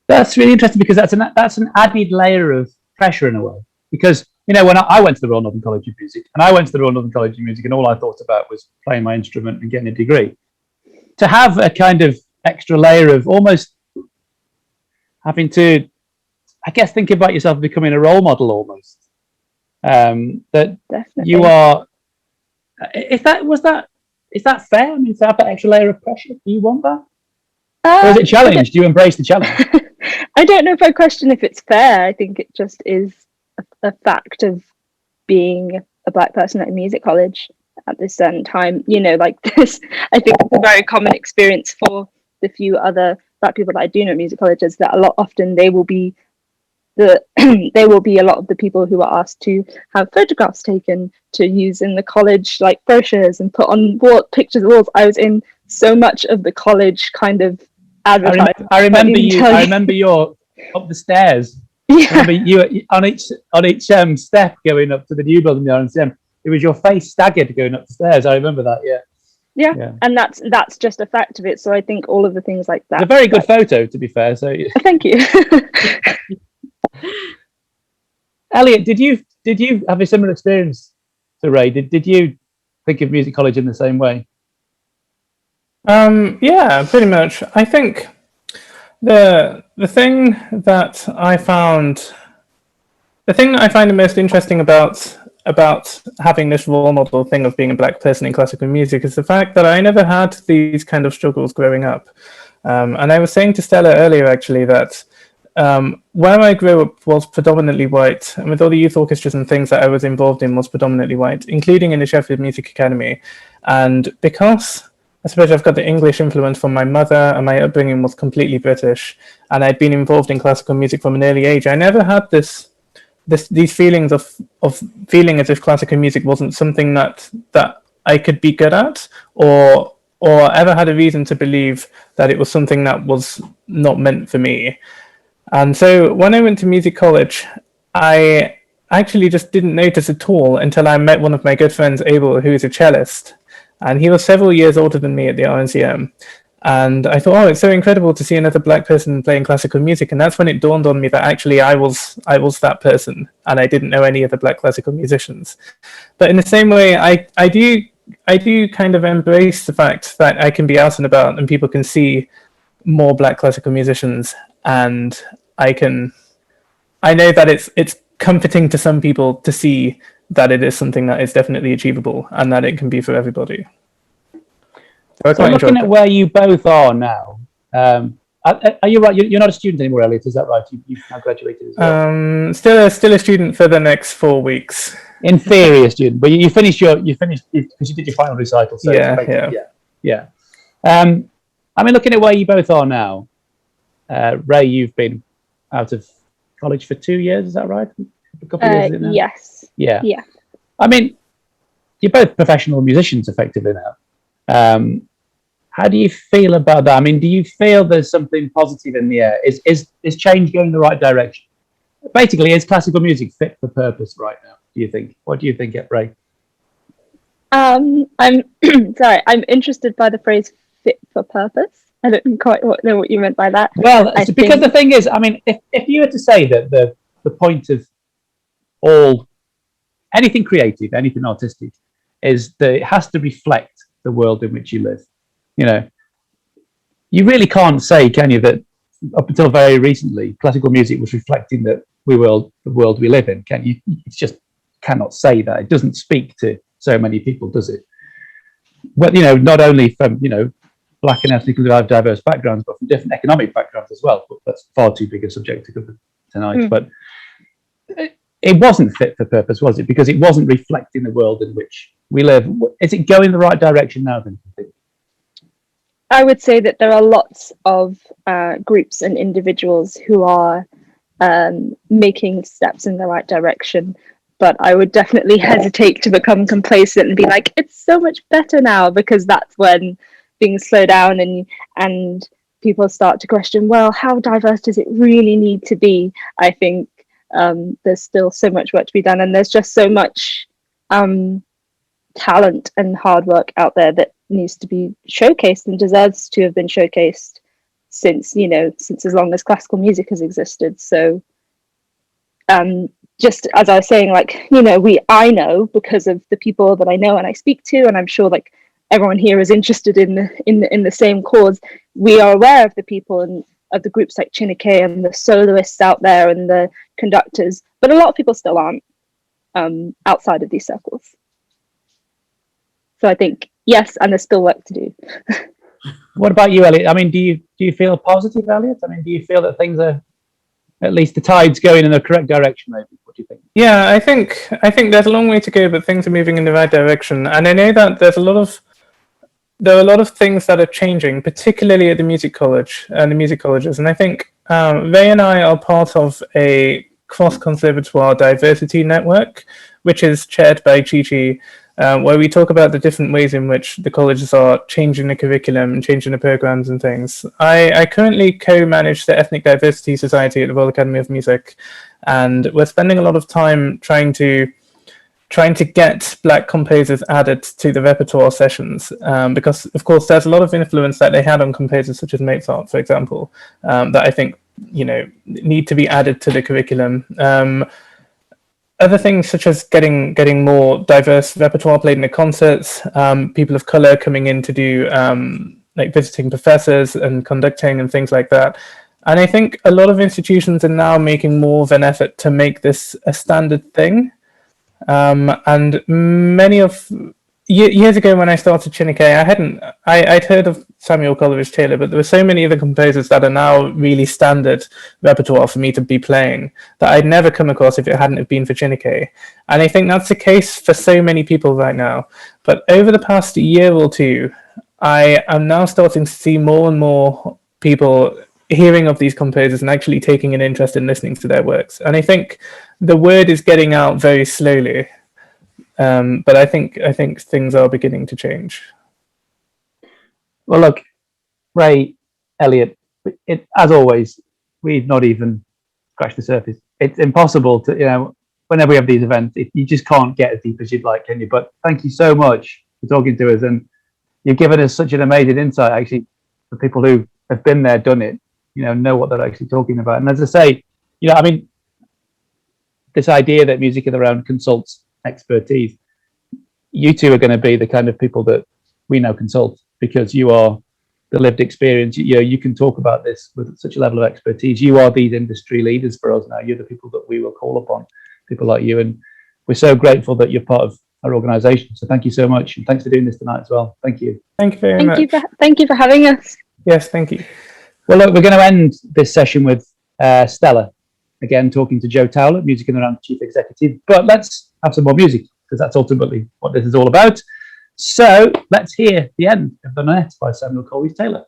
That's really interesting, because that's an added layer of pressure in a way. Because, you know, when I went to the Royal Northern College of Music, and all I thought about was playing my instrument and getting a degree, to have a kind of extra layer of almost having to, I guess, think about yourself becoming a role model almost. That definitely. You are. Is that fair? I mean, to have that extra layer of pressure, do you want that? Or is it challenge? Do you embrace the challenge? I don't know if I question if it's fair. I think it just is a fact of being a Black person at a music college at this certain time. You know, like this, I think it's a very common experience for the few other Black people that I do know at music colleges, that often they will be a lot of the people who are asked to have photographs taken to use in the college, like brochures, and put on pictures of walls. I was in so much of the college kind of advertising. I remember you're up the stairs. Yeah. I remember you on each step going up to the new building, the RNCM. It was your face staggered going up the stairs. I remember that. Yeah. And that's just a fact of it. So I think all of the things like that. It's a very good photo, to be fair. So thank you. Elliot, did you have a similar experience to Ray? Did you think of music college in the same way? Yeah, pretty much. I think the thing that I find the most interesting about having this role model thing of being a Black person in classical music is the fact that I never had these kind of struggles growing up. And I was saying to Stella earlier, actually, that where I grew up was predominantly white, and with all the youth orchestras and things that I was involved in was predominantly white, including in the Sheffield Music Academy. And because I suppose I've got the English influence from my mother, and my upbringing was completely British, and I'd been involved in classical music from an early age, I never had these feelings of feeling as if classical music wasn't something that I could be good at, or ever had a reason to believe that it was something that was not meant for me. And so when I went to music college, I actually just didn't notice at all until I met one of my good friends, Abel, who is a cellist. And he was several years older than me at the RNCM. And I thought, oh, it's so incredible to see another Black person playing classical music. And that's when it dawned on me that actually I was that person, and I didn't know any other Black classical musicians. But in the same way, I do kind of embrace the fact that I can be out and about and people can see more Black classical musicians, and I know that it's comforting to some people to see that it is something that is definitely achievable and that it can be for everybody. So looking at where you both are now, are you right? You're not a student anymore, Elliot, is that right? You've now graduated as well. Still a student for the next 4 weeks. In theory, a student, but you finished because you did your final recital. So yeah. I mean, looking at where you both are now, Ray, you've been out of college for 2 years, is that right? A couple of years, is it now? Yes. Yeah. I mean, you're both professional musicians effectively now. How do you feel about that? I mean, do you feel there's something positive in the air? Is change going in the right direction? Basically, is classical music fit for purpose right now, do you think? What do you think, Ray? I'm sorry, I'm interested by the phrase fit for purpose. I don't quite know what you meant by that. Well, because the thing is, I mean, if you were to say that the point of anything creative, anything artistic, is that it has to reflect the world in which you live. You know, you really can't say, can you, that up until very recently, classical music was reflecting the world we live in. Can you? It's just cannot say that. It doesn't speak to so many people, does it? Well, not only from black and ethnically diverse backgrounds, but from different economic backgrounds as well. But that's far too big a subject to cover tonight. But it wasn't fit for purpose, was it? Because it wasn't reflecting the world in which we live. Is it going the right direction now, then? I would say that there are lots of groups and individuals who are making steps in the right direction. But I would definitely hesitate to become complacent and be like, it's so much better now, because that's when things slow down and people start to question, well, how diverse does it really need to be? I think there's still so much work to be done, and there's just so much talent and hard work out there that needs to be showcased and deserves to have been showcased since as long as classical music has existed. So just as I was saying, I know because of the people that I know and I speak to, and I'm sure everyone here is interested in the same cause. We are aware of the people and of the groups like Chineke and the soloists out there and the conductors, but a lot of people still aren't outside of these circles. So I think yes, and there's still work to do. What about you, Elliot? I mean, do you feel positive, Elliot? I mean, do you feel that things are, at least the tide's going in the correct direction? Maybe. What do you think? Yeah, I think there's a long way to go, but things are moving in the right direction. And I know that there are a lot of things that are changing, particularly at the music college and the music colleges. And I think Ray and I are part of a cross-conservatoire diversity network, which is chaired by Chi, where we talk about the different ways in which the colleges are changing the curriculum and changing the programs and things. I currently co-manage the Ethnic Diversity Society at the Royal Academy of Music, and we're spending a lot of time trying to get Black composers added to the repertoire sessions, because, of course, there's a lot of influence that they had on composers such as Mozart, for example, that I think need to be added to the curriculum. Other things such as getting more diverse repertoire played in the concerts, people of color coming in to do visiting professors and conducting and things like that. And I think a lot of institutions are now making more of an effort to make this a standard thing. And many of years ago when I started Chineke, I'd heard of Samuel Coleridge Taylor, but there were so many other composers that are now really standard repertoire for me to be playing that I'd never come across if it hadn't have been for Chineke. And I think that's the case for so many people right now. But over the past year or two, I am now starting to see more and more people hearing of these composers and actually taking an interest in listening to their works. And I think the word is getting out very slowly. But I think things are beginning to change. Well, look, Ray, Elliot, as always, we've not even scratched the surface. It's impossible to, whenever we have these events, you just can't get as deep as you'd like, can you? But thank you so much for talking to us, and you've given us such an amazing insight, actually, for people who have been there, done it, know what they're actually talking about. And as I say, this idea that music in the round consults expertise, you two are going to be the kind of people that we now consult, because you are the lived experience. You can talk about this with such a level of expertise. You are these industry leaders for us now. You're the people that we will call upon, people like you, and we're so grateful that you're part of our organisation. So thank you so much, and thanks for doing this tonight as well. Thank you. Thank you very much. Thank you for having us. Yes, thank you. Well, look, we're going to end this session with Stella, again, talking to Joe Towler, Music in the Round Chief Executive. But let's have some more music, because that's ultimately what this is all about. So let's hear the end of The Net by Samuel Coleridge Taylor.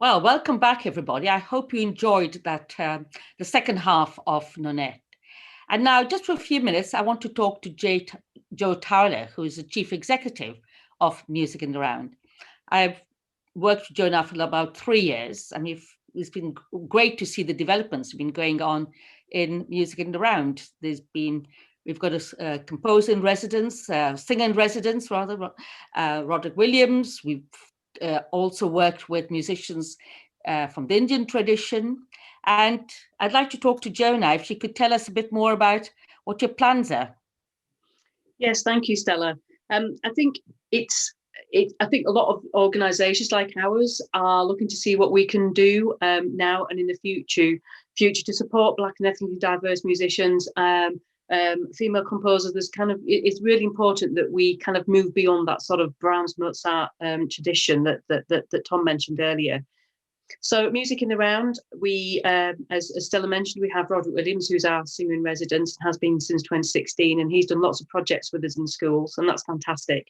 Well, welcome back, everybody. I hope you enjoyed that, the second half of Nonette. And now, just for a few minutes, I want to talk to Joe Towler, who is the Chief Executive of Music in the Round. I've worked with Joe now for about 3 years. I mean, it's been great to see the developments have been going on in Music in the Round. We've got a composer in residence, singer in residence, rather, Roderick Williams. We've also worked with musicians from the Indian tradition. And I'd like to talk to Jo now, if she could tell us a bit more about what your plans are. Yes, thank you, Stella. I think I think a lot of organisations like ours are looking to see what we can do now and in the future to support Black and ethnically diverse musicians, female composers. It's really important that we kind of move beyond that sort of Brahms, Mozart tradition that Tom mentioned earlier. So Music in the Round, we, as Stella mentioned, we have Roderick Williams, who's our singer in residence and has been since 2016, and he's done lots of projects with us in schools, and that's fantastic.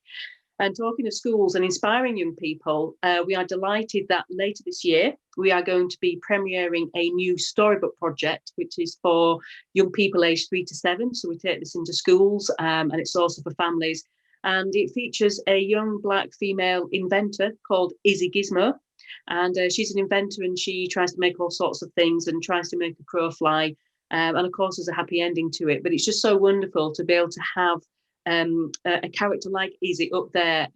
And talking of schools and inspiring young people, we are delighted that later this year, we are going to be premiering a new storybook project, which is for young people aged 3 to 7. So we take this into schools, and it's also for families. And it features a young Black female inventor called Izzy Gizmo. And she's an inventor, and she tries to make all sorts of things and tries to make a crow fly. And of course, there's a happy ending to it. But it's just so wonderful to be able to have a character like Izzy up there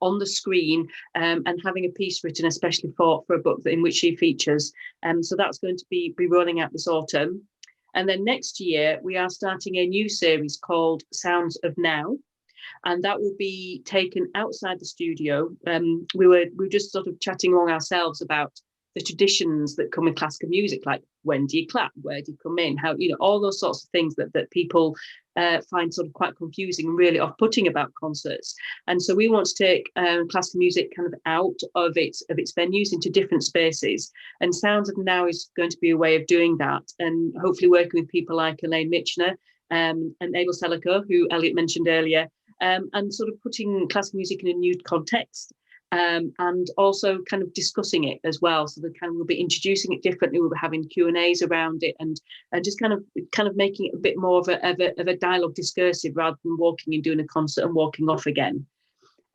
on the screen and having a piece written especially for a book in which she features. So that's going to be rolling out this autumn. And then next year, we are starting a new series called Sounds of Now. And that will be taken outside the studio. We were just sort of chatting along ourselves about the traditions that come in classical music, like when do you clap, where do you come in, how, all those sorts of things that people find sort of quite confusing and really off-putting about concerts. And so we want to take classical music kind of out of its venues into different spaces. And Sounds of Now is going to be a way of doing that, and hopefully working with people like Elaine Michener and Abel Selico, who Elliot mentioned earlier, and sort of putting classical music in a new context. And also kind of discussing it as well. So we'll be introducing it differently. We'll be having Q&As around it, and just kind of making it a bit more of a dialogue discursive, rather than walking and doing a concert and walking off again.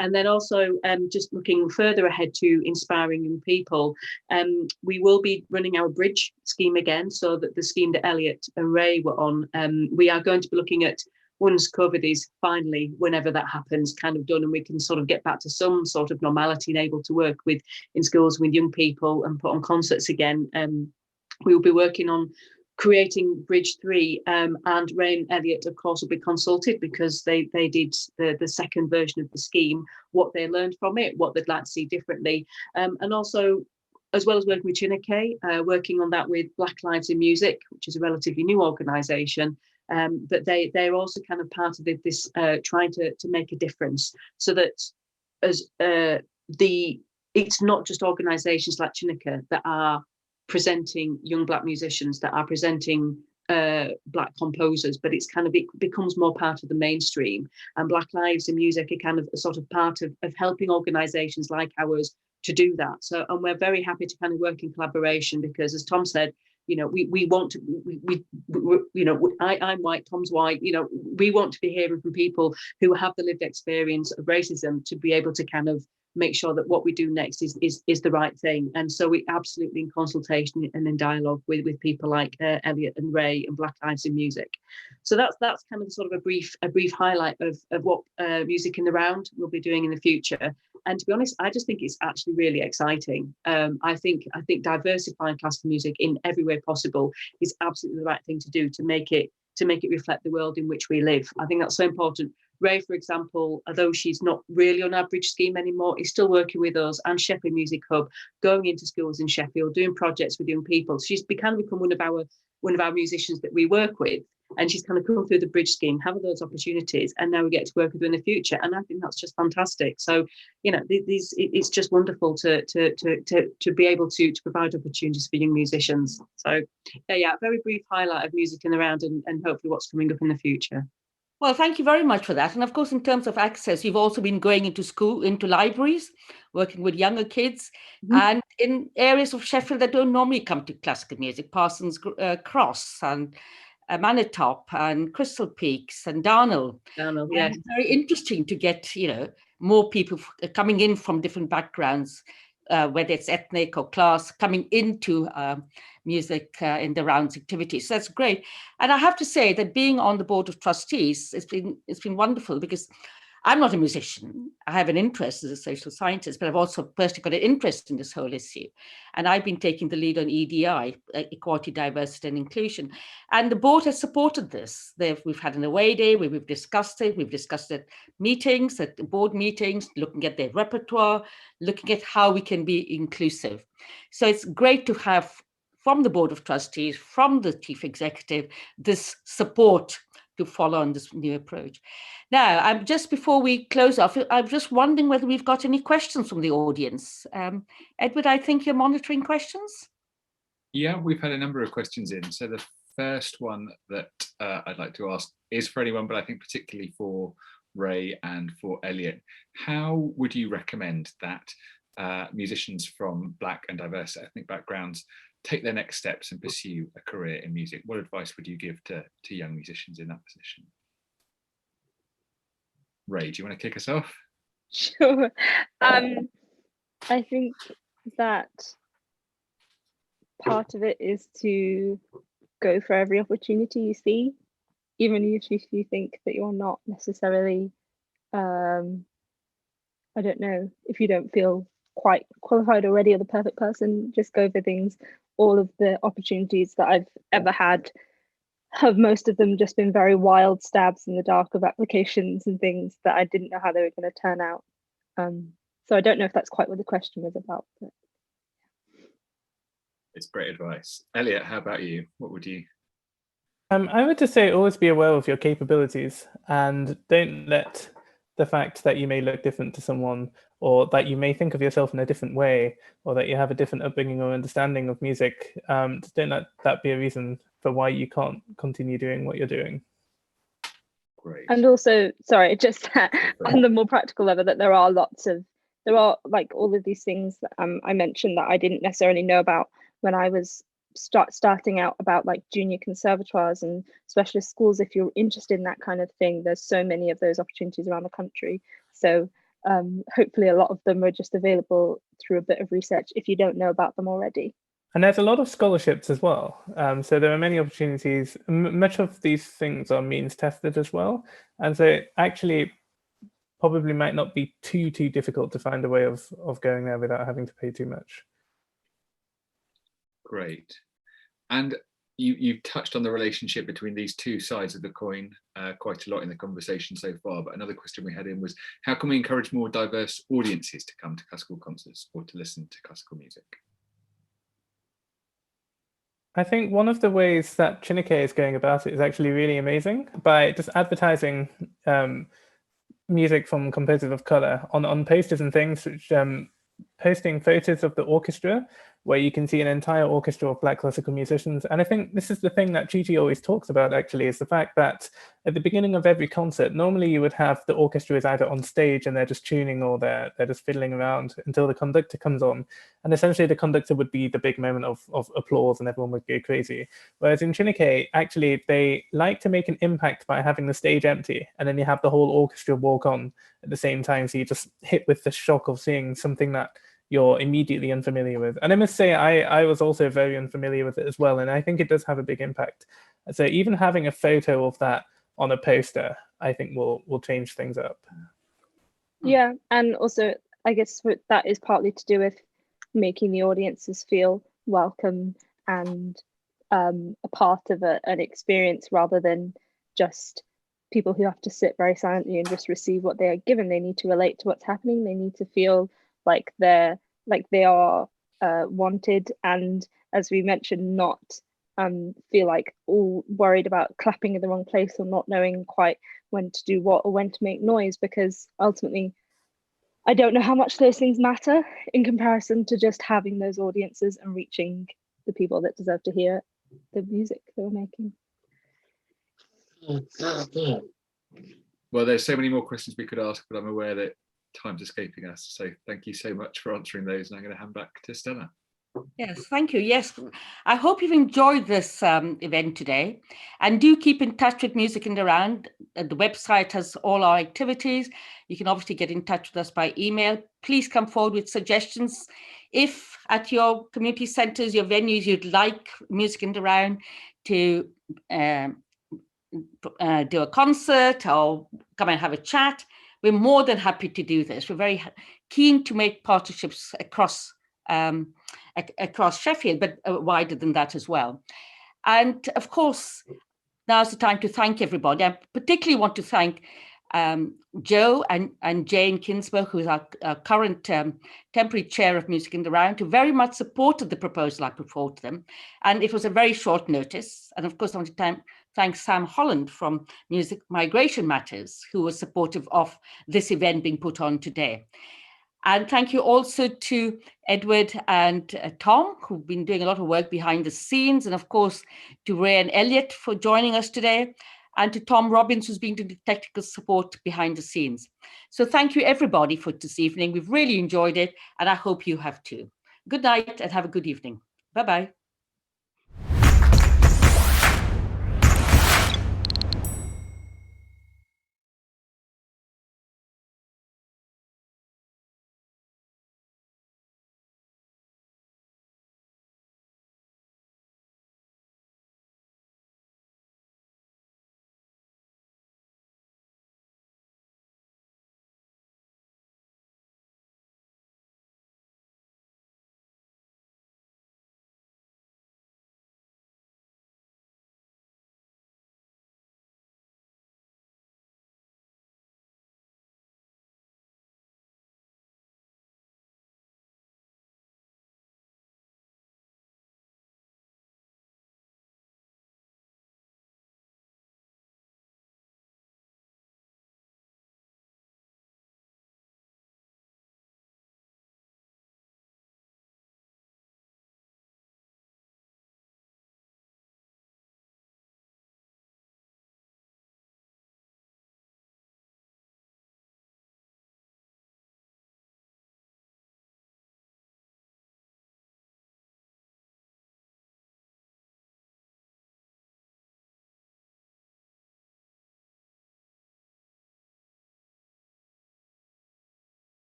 And then also just looking further ahead to inspiring young people, we will be running our bridge scheme again, so that the scheme that Elliot and Ray were on, we are going to be looking at, once COVID is finally, whenever that happens, kind of done, and we can sort of get back to some sort of normality and able to work in schools with young people and put on concerts again. We will be working on creating Bridge 3, and Ray and Elliot, of course, will be consulted, because they did the second version of the scheme, what they learned from it, what they'd like to see differently, and also, as well as working with Chineke, working on that with Black Lives in Music, which is a relatively new organisation. But they're also kind of part of this trying to make a difference, so that it's not just organisations like Chineke that are presenting young Black musicians, that are presenting Black composers, but it becomes more part of the mainstream. And Black Lives in Music are kind of a sort of part of helping organisations like ours to do that. So, and we're very happy to kind of work in collaboration, because, as Tom said, we want to, I'm white, Tom's white, we want to be hearing from people who have the lived experience of racism, to be able to kind of make sure that what we do next is the right thing. And so we absolutely in consultation and in dialogue with people like Elliot and Ray and Black Lives in Music. So that's kind of sort of a brief highlight of what Music in the Round will be doing in the future. And to be honest, I just think it's actually really exciting. I think diversifying classical music in every way possible is absolutely the right thing to do, to make it reflect the world in which we live. I think that's so important. Ray, for example, although she's not really on our bridge scheme anymore, is still working with us and Sheffield Music Hub, going into schools in Sheffield, doing projects with young people. She's become one of our musicians that we work with, and she's kind of come through the bridge scheme, having those opportunities, and now we get to work with her in the future. And I think that's just fantastic. So, it's just wonderful to be able to provide opportunities for young musicians. So, yeah, very brief highlight of Music in the Round, and hopefully what's coming up in the future. Well, thank you very much for that. And of course, in terms of access, you've also been going into libraries, working with younger kids, and in areas of Sheffield that don't normally come to classical music, Parsons Cross and Manitop and Crystal Peaks and Darnell. Yes. And very interesting to get, more people coming in from different backgrounds, whether it's ethnic or class, coming into music in the rounds activities. So that's great. And I have to say that being on the board of trustees, it's been wonderful, because I'm not a musician. I have an interest as a social scientist, but I've also personally got an interest in this whole issue. And I've been taking the lead on EDI, equality, diversity, and inclusion. And the board has supported this. We've had an away day where we've discussed it. We've discussed it meetings, at board meetings, looking at their repertoire, looking at how we can be inclusive. So it's great to have from the board of trustees, from the chief executive, this support to follow on this new approach. Now, just before we close off, I'm just wondering whether we've got any questions from the audience. Edward, I think you're monitoring questions. Yeah, we've had a number of questions in. So the first one that I'd like to ask is for anyone, but I think particularly for Ray and for Elliot. How would you recommend that musicians from Black and diverse ethnic backgrounds take their next steps and pursue a career in music? What advice would you give to young musicians in that position? Ray, do you want to kick us off? Sure. I think that part of it is to go for every opportunity you see, even if you think that you're not necessarily, I don't know, if you don't feel quite qualified already or the perfect person, just go for things. All of the opportunities that I've ever had have most of them just been very wild stabs in the dark of applications and things that I didn't know how they were going to turn out. So I don't know if that's quite what the question was about. But it's great advice. Elliot, how about you? What would you? I would just say always be aware of your capabilities and don't let the fact that you may look different to someone, or that you may think of yourself in a different way, or that you have a different upbringing or understanding of music, don't let that be a reason for why you can't continue doing what you're doing. Great. And also, sorry, just on the more practical level, that there are like all of these things that I mentioned that I didn't necessarily know about when I was starting out, about like junior conservatoires and specialist schools. If you're interested in that kind of thing, there's so many of those opportunities around the country. So hopefully a lot of them are just available through a bit of research if you don't know about them already. And there's a lot of scholarships as well. So there are many opportunities. Much of these things are means tested as well. And so actually probably might not be too difficult to find a way of going there without having to pay too much. Great. And you touched on the relationship between these two sides of the coin quite a lot in the conversation so far. But another question we had in was, how can we encourage more diverse audiences to come to classical concerts or to listen to classical music? I think one of the ways that Chineke is going about it is actually really amazing, by just advertising music from composers of color on posters and things, which posting photos of the orchestra, where you can see an entire orchestra of Black classical musicians. And I think this is the thing that Gigi always talks about, actually, is the fact that at the beginning of every concert, normally you would have the orchestra is either on stage and they're just tuning, or they're just fiddling around until the conductor comes on. And essentially the conductor would be the big moment of applause and everyone would go crazy. Whereas in Chineke, actually, they like to make an impact by having the stage empty, and then you have the whole orchestra walk on at the same time. So you just hit with the shock of seeing something that you're immediately unfamiliar with. And I must say, I was also very unfamiliar with it as well. And I think it does have a big impact. So even having a photo of that on a poster, I think will change things up. Yeah, and also I guess that is partly to do with making the audiences feel welcome and a part of an experience, rather than just people who have to sit very silently and just receive what they are given. They need to relate to what's happening. They need to feel like they are wanted, and as we mentioned, not feel like all worried about clapping in the wrong place or not knowing quite when to do what or when to make noise, because ultimately I don't know how much those things matter in comparison to just having those audiences and reaching the people that deserve to hear the music that we're making. Well, there's so many more questions we could ask, but I'm aware that time's escaping us. So thank you so much for answering those. And I'm going to hand back to Stella. Yes, thank you. Yes, I hope you've enjoyed this event today, and do keep in touch with Music in the Round. The website has all our activities. You can obviously get in touch with us by email. Please come forward with suggestions. If at your community centres, your venues, you'd like Music in the Round to do a concert or come and have a chat, we're more than happy to do this. We're very keen to make partnerships across Sheffield, but wider than that as well. And of course, now's the time to thank everybody. I particularly want to thank Joe and Jane Kinsberg, who is our current temporary chair of Music in the Round, who very much supported the proposal I put forward to them. And it was a very short notice. And of course, I want to thank Sam Holland from Music Migration Matters, who was supportive of this event being put on today. And thank you also to Edward and Tom, who've been doing a lot of work behind the scenes, and of course to Ray and Elliot for joining us today, and to Tom Robbins, who's been doing the technical support behind the scenes. So thank you everybody for this evening. We've really enjoyed it, and I hope you have too. Good night and have a good evening. Bye-bye.